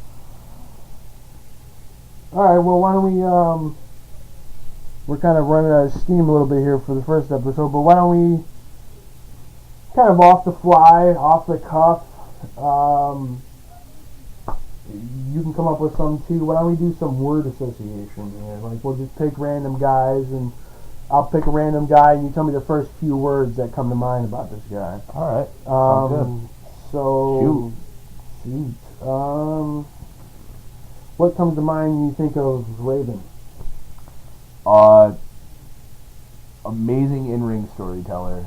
well, why don't we, we're kind of running out of steam a little bit here for the first episode, but why don't we, kind of off the fly, off the cuff, you can come up with some too. Why don't we do some word association here? Like, we'll just pick random guys, and I'll pick a random guy, and you tell me the first few words that come to mind about this guy. Alright. So, shoot. What comes to mind when you think of Raven? Amazing in-ring storyteller.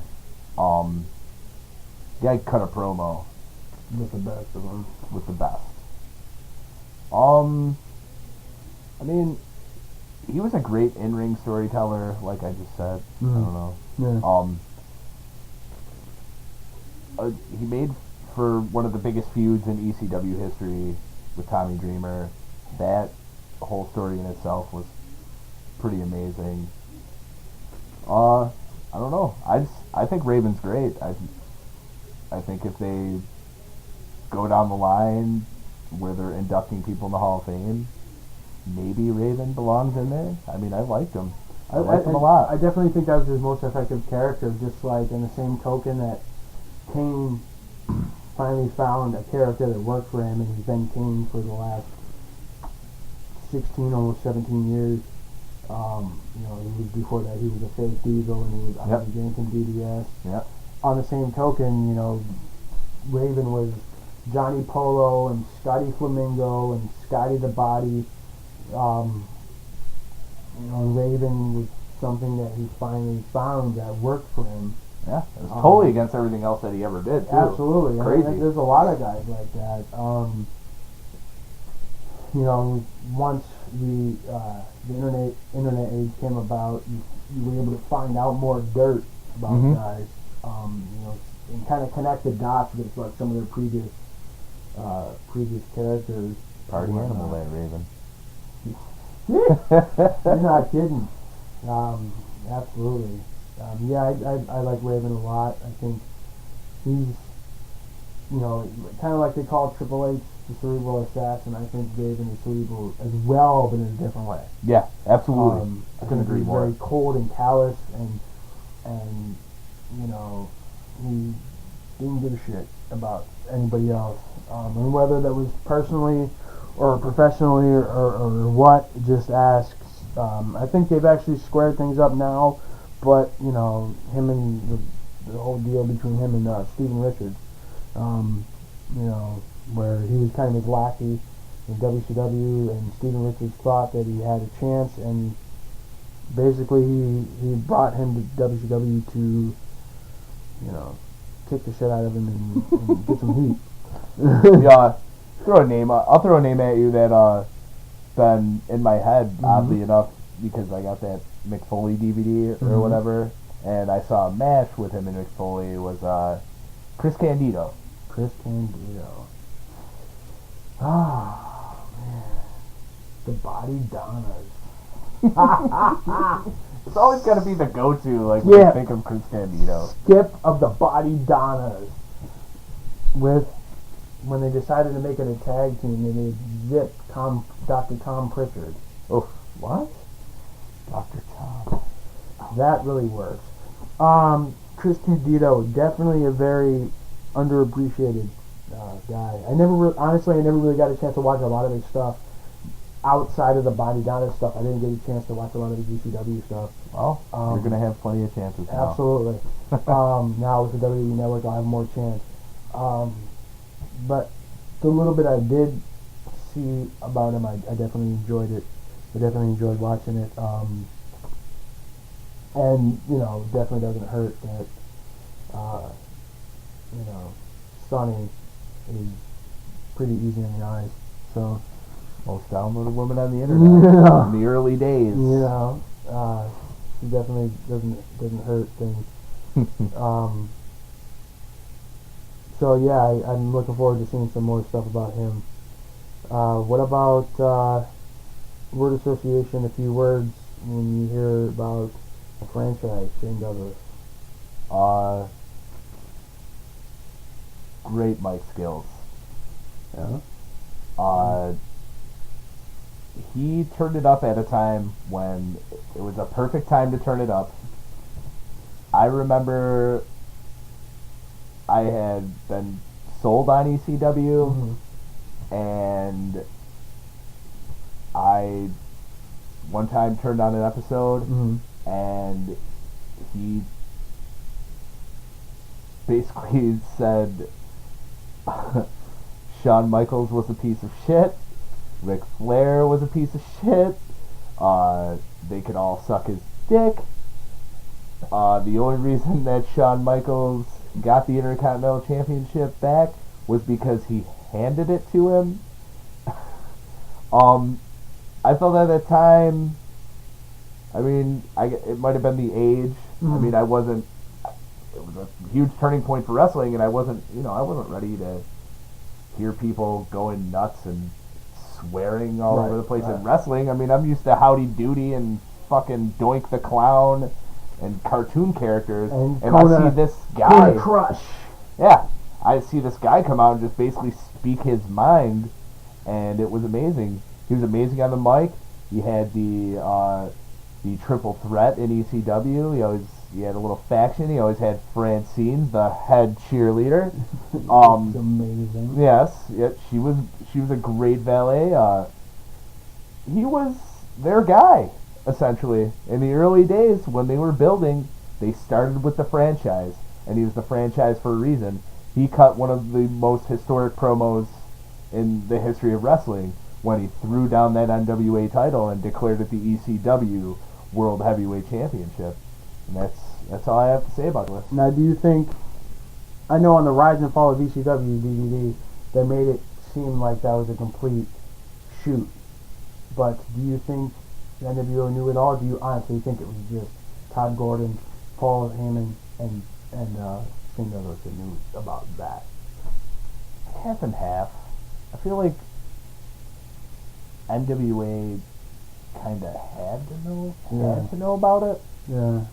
Guy cut a promo. With the best of them. With the best. I mean, he was a great in-ring storyteller, like I just said. Mm-hmm. I don't know. Yeah. He made for one of the biggest feuds in ECW history with Tommy Dreamer. That whole story in itself was pretty amazing. I don't know. I think Raven's great. I think if they go down the line where they're inducting people in the Hall of Fame, maybe Raven belongs in there. I mean, I liked him. I liked him a lot. I definitely think that was his most effective character, just like in the same token that Kane finally found a character that worked for him, and he's been king for the last 16, almost 17 years. Before that, he was a fake Diesel, and he was on the Jerkin DDS. Yep. On the same token, Raven was Johnny Polo and Scotty Flamingo and Scotty the Body. And Raven was something that he finally found that worked for him. Yeah, it was totally against everything else that he ever did, too. Absolutely. Crazy. I mean, there's a lot of guys like that. Once the internet age came about, you were able to find out more dirt about guys, and kind of connect the dots with like some of their previous characters. Party animal, that Raven. You're not kidding. Absolutely. I like Raven a lot. I think he's, kind of like they call Triple H the cerebral assassin. I think Raven is cerebral as well, but in a different way. Yeah, absolutely. I couldn't agree more. Very cold and callous, and he didn't give a shit about anybody else, and whether that was personally or professionally or what. Just asks. I think they've actually squared things up now, but him and the whole deal between him and Steven Richards, where he was kind of his lackey in WCW, and Steven Richards thought that he had a chance, and basically he brought him to WCW to, kick the shit out of him and get some heat. Yeah, I'll throw a name at you that been in my head, oddly enough, because I got that Mick Foley DVD or whatever, and I saw a match with him and Mick Foley. Was Chris Candido. Chris Candido. Oh, man. The Body Donnas. It's always got to be the go-to, like, when you think of Chris Candido. Skip of the Body Donnas. When they decided to make it a tag team, they zipped Dr. Tom Pritchard. Oh, what? Dr. Tom. That really works. Chris Candido, definitely a very underappreciated guy. I never really got a chance to watch a lot of his stuff outside of the Body Donna stuff. I didn't get a chance to watch a lot of the GCW stuff. Well, you're going to have plenty of chances now. Absolutely. Now with the WWE Network, I'll have more chance. But the little bit I did see about him, I definitely enjoyed it. I definitely enjoyed watching it. And, definitely doesn't hurt that, Sonny is pretty easy on the eyes. So, most downloaded woman on the internet in the early days. He definitely doesn't hurt things. So yeah, I'm looking forward to seeing some more stuff about him. What about word association? A few words when you hear about a franchise, Shane Douglas. Great mic skills. Yeah. He turned it up at a time when it was a perfect time to turn it up. I remember I had been sold on ECW, and I one time turned on an episode, and he basically said Shawn Michaels was a piece of shit, Ric Flair was a piece of shit, they could all suck his dick. The only reason that Shawn Michaels got the Intercontinental Championship back was because he handed it to him. I felt at that time, it might have been the age. I wasn't, it was a huge turning point for wrestling, and I wasn't ready to hear people going nuts and swearing all over the place in wrestling. I'm used to Howdy Doody and fucking Doink the Clown and cartoon characters, and I see this guy, Kona Crush. Yeah, I see this guy come out and just basically speak his mind, and it was amazing. He was amazing on the mic. He had the triple threat in ECW. He always he had a little faction. He always had Francine, the head cheerleader. It's amazing. Yes, she was a great valet. He was their guy, essentially. In the early days, when they were building, they started with the franchise, and he was the franchise for a reason. He cut one of the most historic promos in the history of wrestling when he threw down that NWA title and declared it the ECW World Heavyweight Championship. And that's all I have to say about this. Now, do you think, I know on the Rise and Fall of ECW DVD, they made it seem like that was a complete shoot, but do you think the NWO knew it all? Do you honestly think it was just Todd Gordon, Paul Heyman, and Shane Douglas that knew about that? Half and half. I feel like NWA kind of had to know about it. Yeah.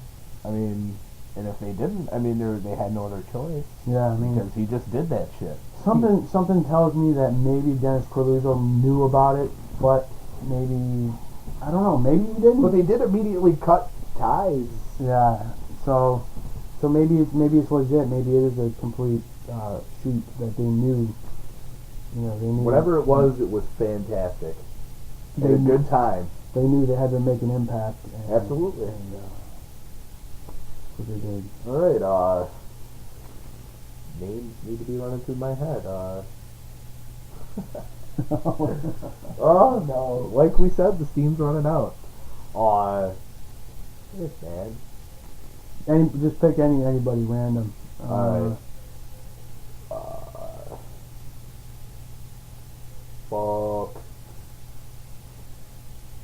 I mean, and if they didn't, I mean, they had no other choice. Yeah, I mean, because he just did that shit. Something tells me that maybe Dennis Corluzzo knew about it, but maybe, I don't know, maybe he didn't. But they did immediately cut ties. Yeah, so maybe it's legit. Maybe it is a complete shoot that they knew. You know, they knew. Whatever it was fantastic. They had a good time. They knew they had to make an impact. Absolutely. And so they did. All right. Names need to be running through my head. Oh no! Like we said, the steam's running out. Yes, man. Just pick anybody random. Alright. Fuck.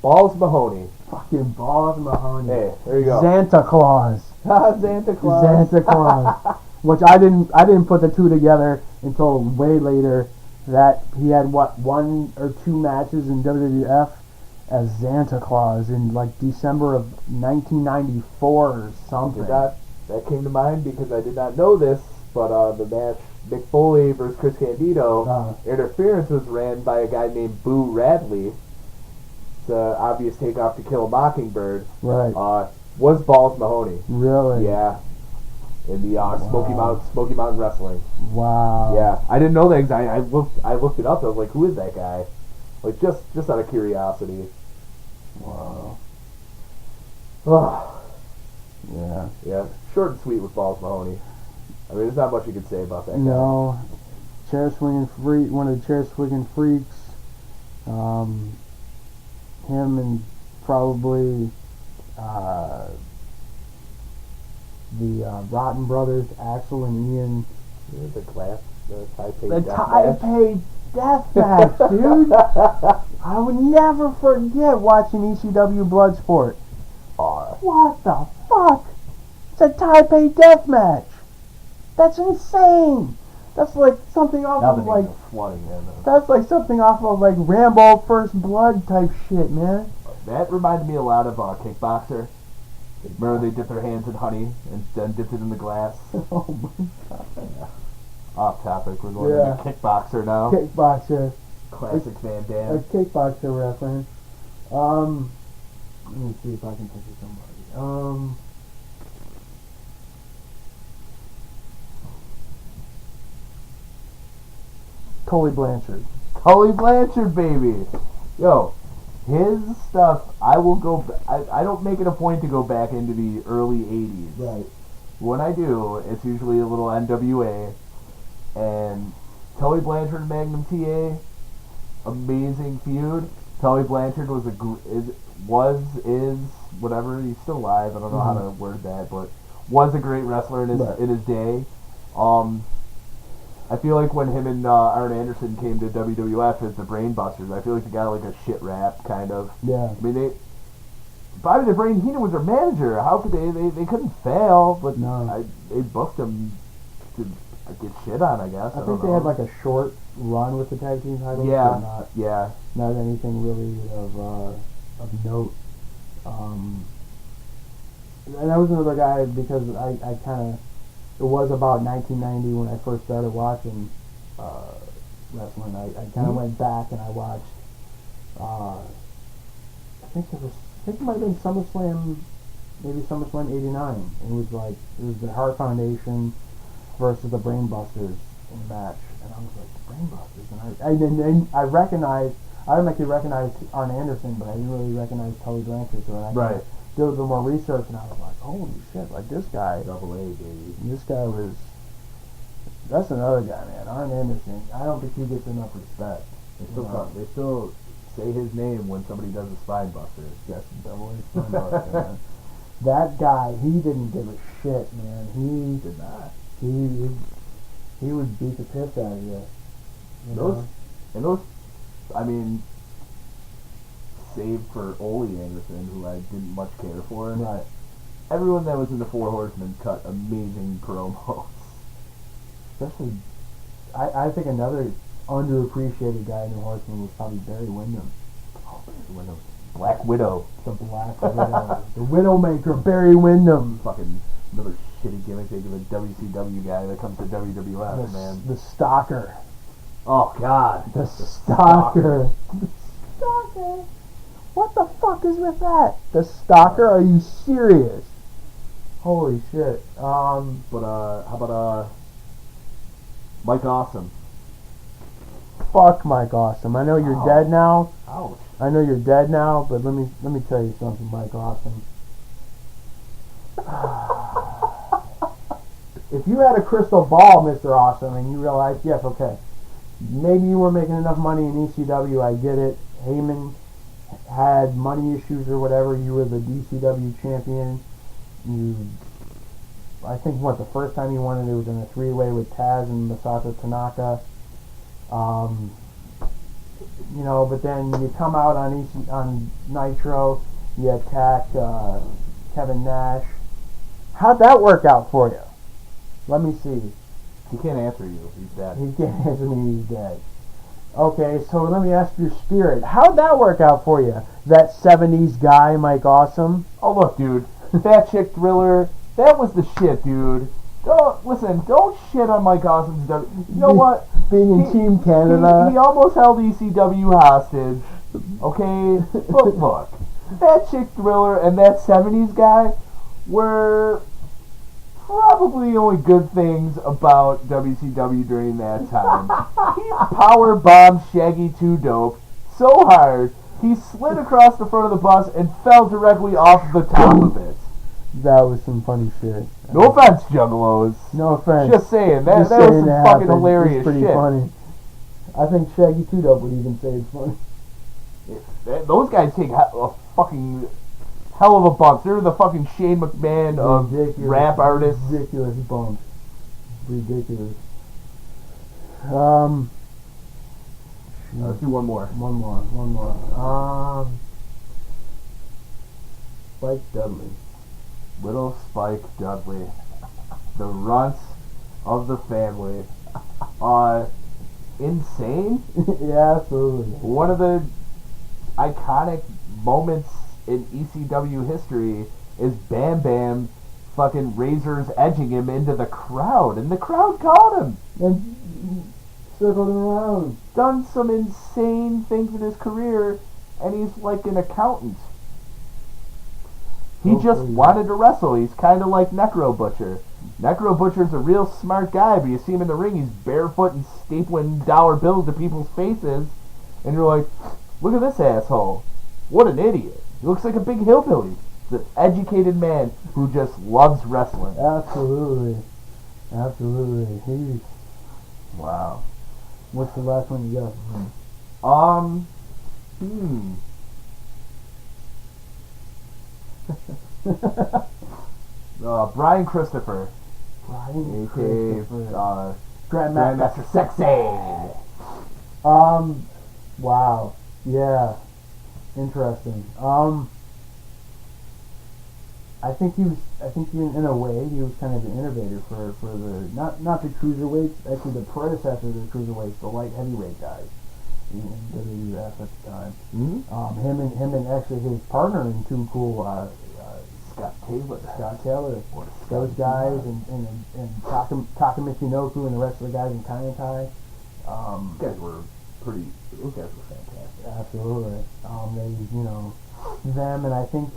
Balls Mahoney. Fucking Balls Mahoney. Hey, there you go. Santa Claus. Santa Claus. Santa Claus. Which I didn't put the two together until way later. That he had one or two matches in WWF as Santa Claus in like December of 1994 or something. That came to mind because I did not know this, but the match Mick Foley versus Chris Candido, interference was ran by a guy named Boo Radley. It's an obvious takeoff To Kill a Mockingbird. Right. Was Balls Mahoney. Really? Yeah. In the Smoky Mountain Wrestling. Wow. Yeah, I didn't know that because I looked it up. I was like, who is that guy? Like just out of curiosity. Wow. Oh. Yeah. Yeah. Short and sweet with Balls Mahoney. I mean, there's not much you can say about that guy. No. Chair swinging freak, one of the chair swinging freaks. Him and probably the Rotten Brothers, Axel and Ian. The Taipei The death Taipei death match, dude. I would never forget watching ECW Bloodsport. What the fuck? It's a Taipei death match. That's insane. That's like something off of like. That's like something off of like Rambo First Blood type shit, man. That reminded me a lot of Kickboxer. Remember they dipped their hands in honey and then dipped it in the glass? Oh my god. Off topic, we're going into Kickboxer now. Kickboxer. Classic Van A Damme. kickboxer wrestling. Let me see if I can think of somebody. Tully Blanchard. Tully Blanchard, baby! Yo, his stuff, I don't make it a point to go back into the early 80s. Right. When I do, it's usually a little NWA. And Tully Blanchard and Magnum TA, amazing feud. Tully Blanchard was whatever, he's still alive, I don't know how to word that, but was a great wrestler in his day. I feel like when him and Arn Anderson came to WWF as the Brainbusters, I feel like they got like a shit rap, kind of. Yeah. I mean, Bobby the Brain Heenan was their manager. How could they couldn't fail, but they booked him to get shit on, I guess. I think they had like a short run with the tag team titles. Yeah. Not anything really of note. And that was another guy because I kind of, it was about 1990 when I first started watching wrestling. I kind of went back and I watched. I think it might have been SummerSlam maybe SummerSlam '89. It was the Heart Foundation versus the Brainbusters in a match, and I was like, the Brainbusters, and I recognized, I automatically recognized Arn Anderson, but I didn't really recognize Tully Blanchard, so I Right. did a little more research, and I was like, holy shit, like this guy, Double A, baby. this guy was, that's another guy, man, Arn Anderson. I don't think he gets enough respect. They still say his name when somebody does a spine buster. Yes, Double A Spine Buster, man. That guy, he didn't give a shit, man. He Did not. he would beat the piss out of you. Those, I mean, save for Ole Anderson, who I didn't much care for. Right. Everyone that was in the Four Horsemen cut amazing promos. Especially, I think another underappreciated guy in the Horsemen was probably Barry Windham. Oh, Barry Windham. Black Widow. The Black Widow. The Widowmaker, Barry Windham. Fucking another shitty gimmick they give a WCW guy that comes to WWF, man. The Stalker. Oh, God. The Stalker. The Stalker. What the fuck is with that? The Stalker? Are you serious? Holy shit. But, how about, Mike Awesome? Fuck Mike Awesome. I know you're dead now. Ouch. I know you're dead now, but let me tell you something, Mike Awesome. If you had a crystal ball, Mr. Awesome, and you realized, yes, okay, maybe you weren't making enough money in ECW, I get it. Heyman had money issues or whatever. You were the DCW champion. I think the first time you won it was in a three-way with Taz and Masato Tanaka. But then you come out on Nitro, you attack Kevin Nash. How'd that work out for you? Let me see. He can't answer you. He's dead. He can't answer me. He's dead. Okay, so let me ask your spirit. How'd that work out for you? That 70s guy, Mike Awesome? Oh, look, dude. Fat Chick Thriller, that was the shit, dude. Don't shit on Mike Awesome's W. You know what? Being in Team Canada. He almost held ECW hostage. Okay? But look, Fat Chick Thriller and that 70s guy were probably the only good things about WCW during that time. He power bombed Shaggy 2 Dope so hard, he slid across the front of the bus and fell directly off the top of it. That was some funny shit. No offense, Juggalos. No offense. Just saying. That was some fucking hilarious it's pretty shit. Funny. I think Shaggy 2 Dope would even say it's funny. Those guys take a fucking hell of a bump. They're the fucking Shane McMahon of rap artists. Ridiculous bump. Ridiculous. Let's do one more. One more. Spike Dudley. Little Spike Dudley. The runt of the family. Insane? Yeah, absolutely. One of the iconic moments in ECW history is Bam Bam fucking razors edging him into the crowd, and the crowd caught him. And circled him around. Done some insane things in his career, and he's like an accountant. He just wanted to wrestle. He's kind of like Necro Butcher. Necro Butcher's a real smart guy, but you see him in the ring, he's barefoot and stapling dollar bills to people's faces, and you're like, look at this asshole. What an idiot. He looks like a big hillbilly. He's an educated man who just loves wrestling. Absolutely. Absolutely. Wow. What's the last one you got? Brian Christopher. Brian A.K.A. Christopher. Grandmaster Sexay. Wow. Yeah. Interesting. I think in a way he was kind of an innovator for the not the cruiserweights, actually the predecessor to the cruiserweights, the light heavyweight guys in WWF at the time. Mm-hmm. Him and actually his partner in Too Cool, Scott Taylor. Those guys and Taka Michinoku and the rest of the guys in Kaientai. Those guys were fantastic. Absolutely. Them, and I think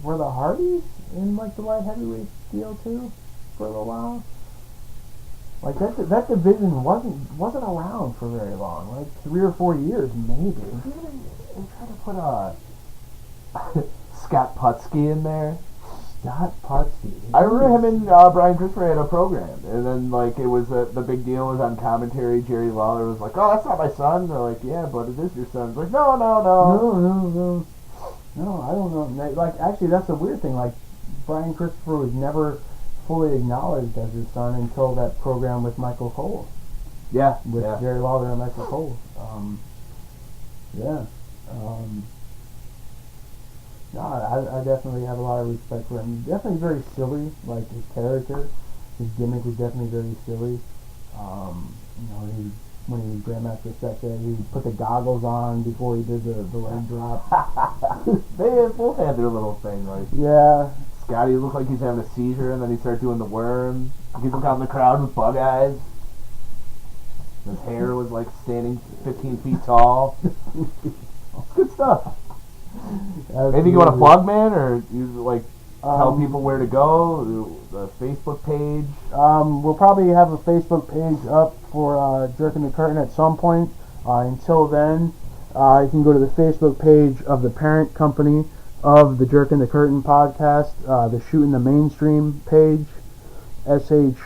were the Hardys in like the light heavyweight deal too for a little while? Like that division wasn't around for very long, like 3 or 4 years maybe. They tried to put Scott Putski in there. Scott Putski. I remember him and Brian Christopher had a program, and then like it was the big deal was on commentary. Jerry Lawler was like, "Oh, that's not my son." They're like, "Yeah, but it is your son." It's like, "No." No, I don't know. Like actually, that's the weird thing. Like Brian Christopher was never fully acknowledged as his son until that program with Michael Cole. Yeah, with Jerry Lawler and Michael Cole. No, I definitely have a lot of respect for him. Definitely very silly, like his character. His gimmick was definitely very silly. When he was Grandmaster Sexay, he put the goggles on before he did the leg drop. They both had their little thing. Like, yeah. Scotty looked like he's having a seizure, and then he started doing the worm. He'd look out in the crowd with bug eyes. His hair was like standing 15 feet tall. Good stuff. Anything you want to plug, man, or you like tell people where to go? The Facebook page. We'll probably have a Facebook page up for Jerkin the Curtain at some point. Until then, you can go to the Facebook page of the parent company of the Jerkin the Curtain podcast, the Shootin the Mainstream page, SHOOTIN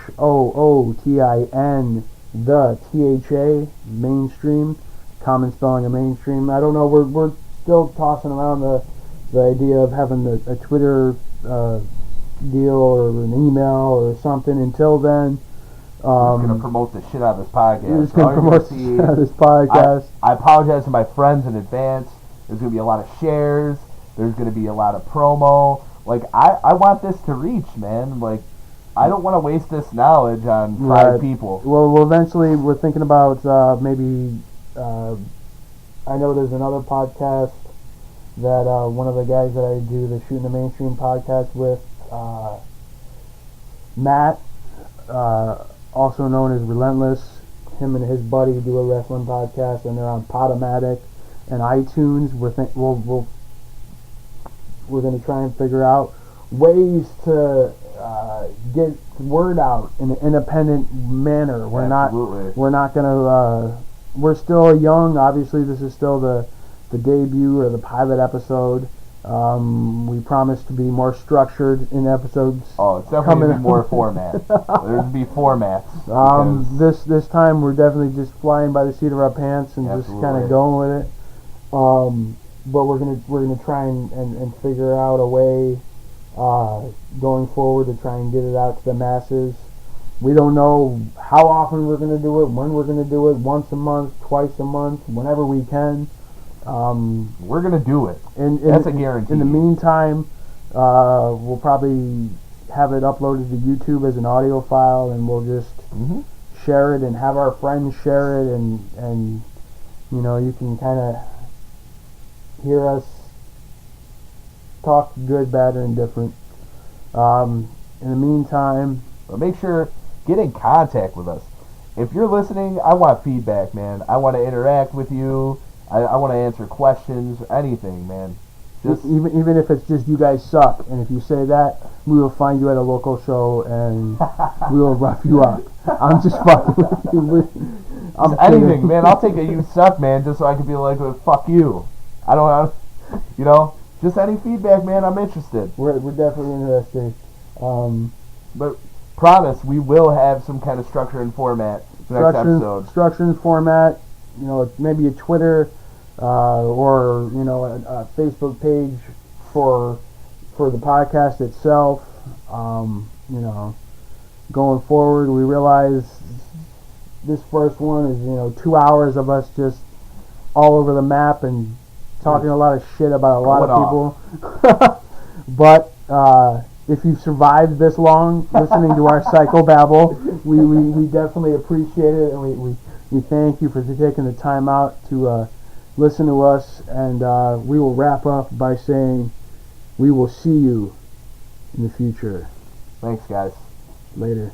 the THA Mainstream, common spelling of mainstream. I don't know. We're still tossing around the idea of having a Twitter deal or an email or something. Until then, I'm going to promote the shit out of this podcast. We're just going to promote the shit out of this podcast. I apologize to my friends in advance. There's going to be a lot of shares. There's going to be a lot of promo. Like, I want this to reach, man. Like, I don't want to waste this knowledge on 5 people. Well, eventually we're thinking about maybe... I know there's another podcast that one of the guys that I do the Shootin the Mainstream podcast with, Matt, also known as Relentless. Him and his buddy do a wrestling podcast, and they're on Podomatic and iTunes. We're going to try and figure out ways to get word out in an independent manner. We're not going to. We're still young. Obviously, this is still the debut or the pilot episode. We promise to be more structured in episodes. Oh, it's definitely going to be more format. There'll be formats. This time we're definitely just flying by the seat of our pants and just kind of going with it. But we're gonna try and figure out a way going forward to try and get it out to the masses. We don't know how often we're going to do it, when we're going to do it, once a month, twice a month, whenever we can. We're going to do it. That's a guarantee. In the meantime, we'll probably have it uploaded to YouTube as an audio file, and we'll just share it and have our friends share it, and you can kind of hear us talk good, bad, or indifferent. In the meantime... But make sure... Get in contact with us. If you're listening, I want feedback, man. I want to interact with you. I want to answer questions, anything, man. Just even if it's just you guys suck, and if you say that, we will find you at a local show and we will rough you up. I'm just fucking with you. Anything, man. I'll take a you suck, man, just so I can be like, well, fuck you. I don't know, just any feedback, man. I'm interested. We're definitely interested. But promise we will have some kind of structure and format for the next episode. Structure and format, maybe a Twitter or a Facebook page for the podcast itself. Going forward, we realize this first one is 2 hours of us just all over the map and talking a lot of shit about a lot of people. But if you've survived this long listening to our psychobabble, we definitely appreciate it, and we thank you for taking the time out to listen to us, and we will wrap up by saying we will see you in the future. Thanks, guys. Later.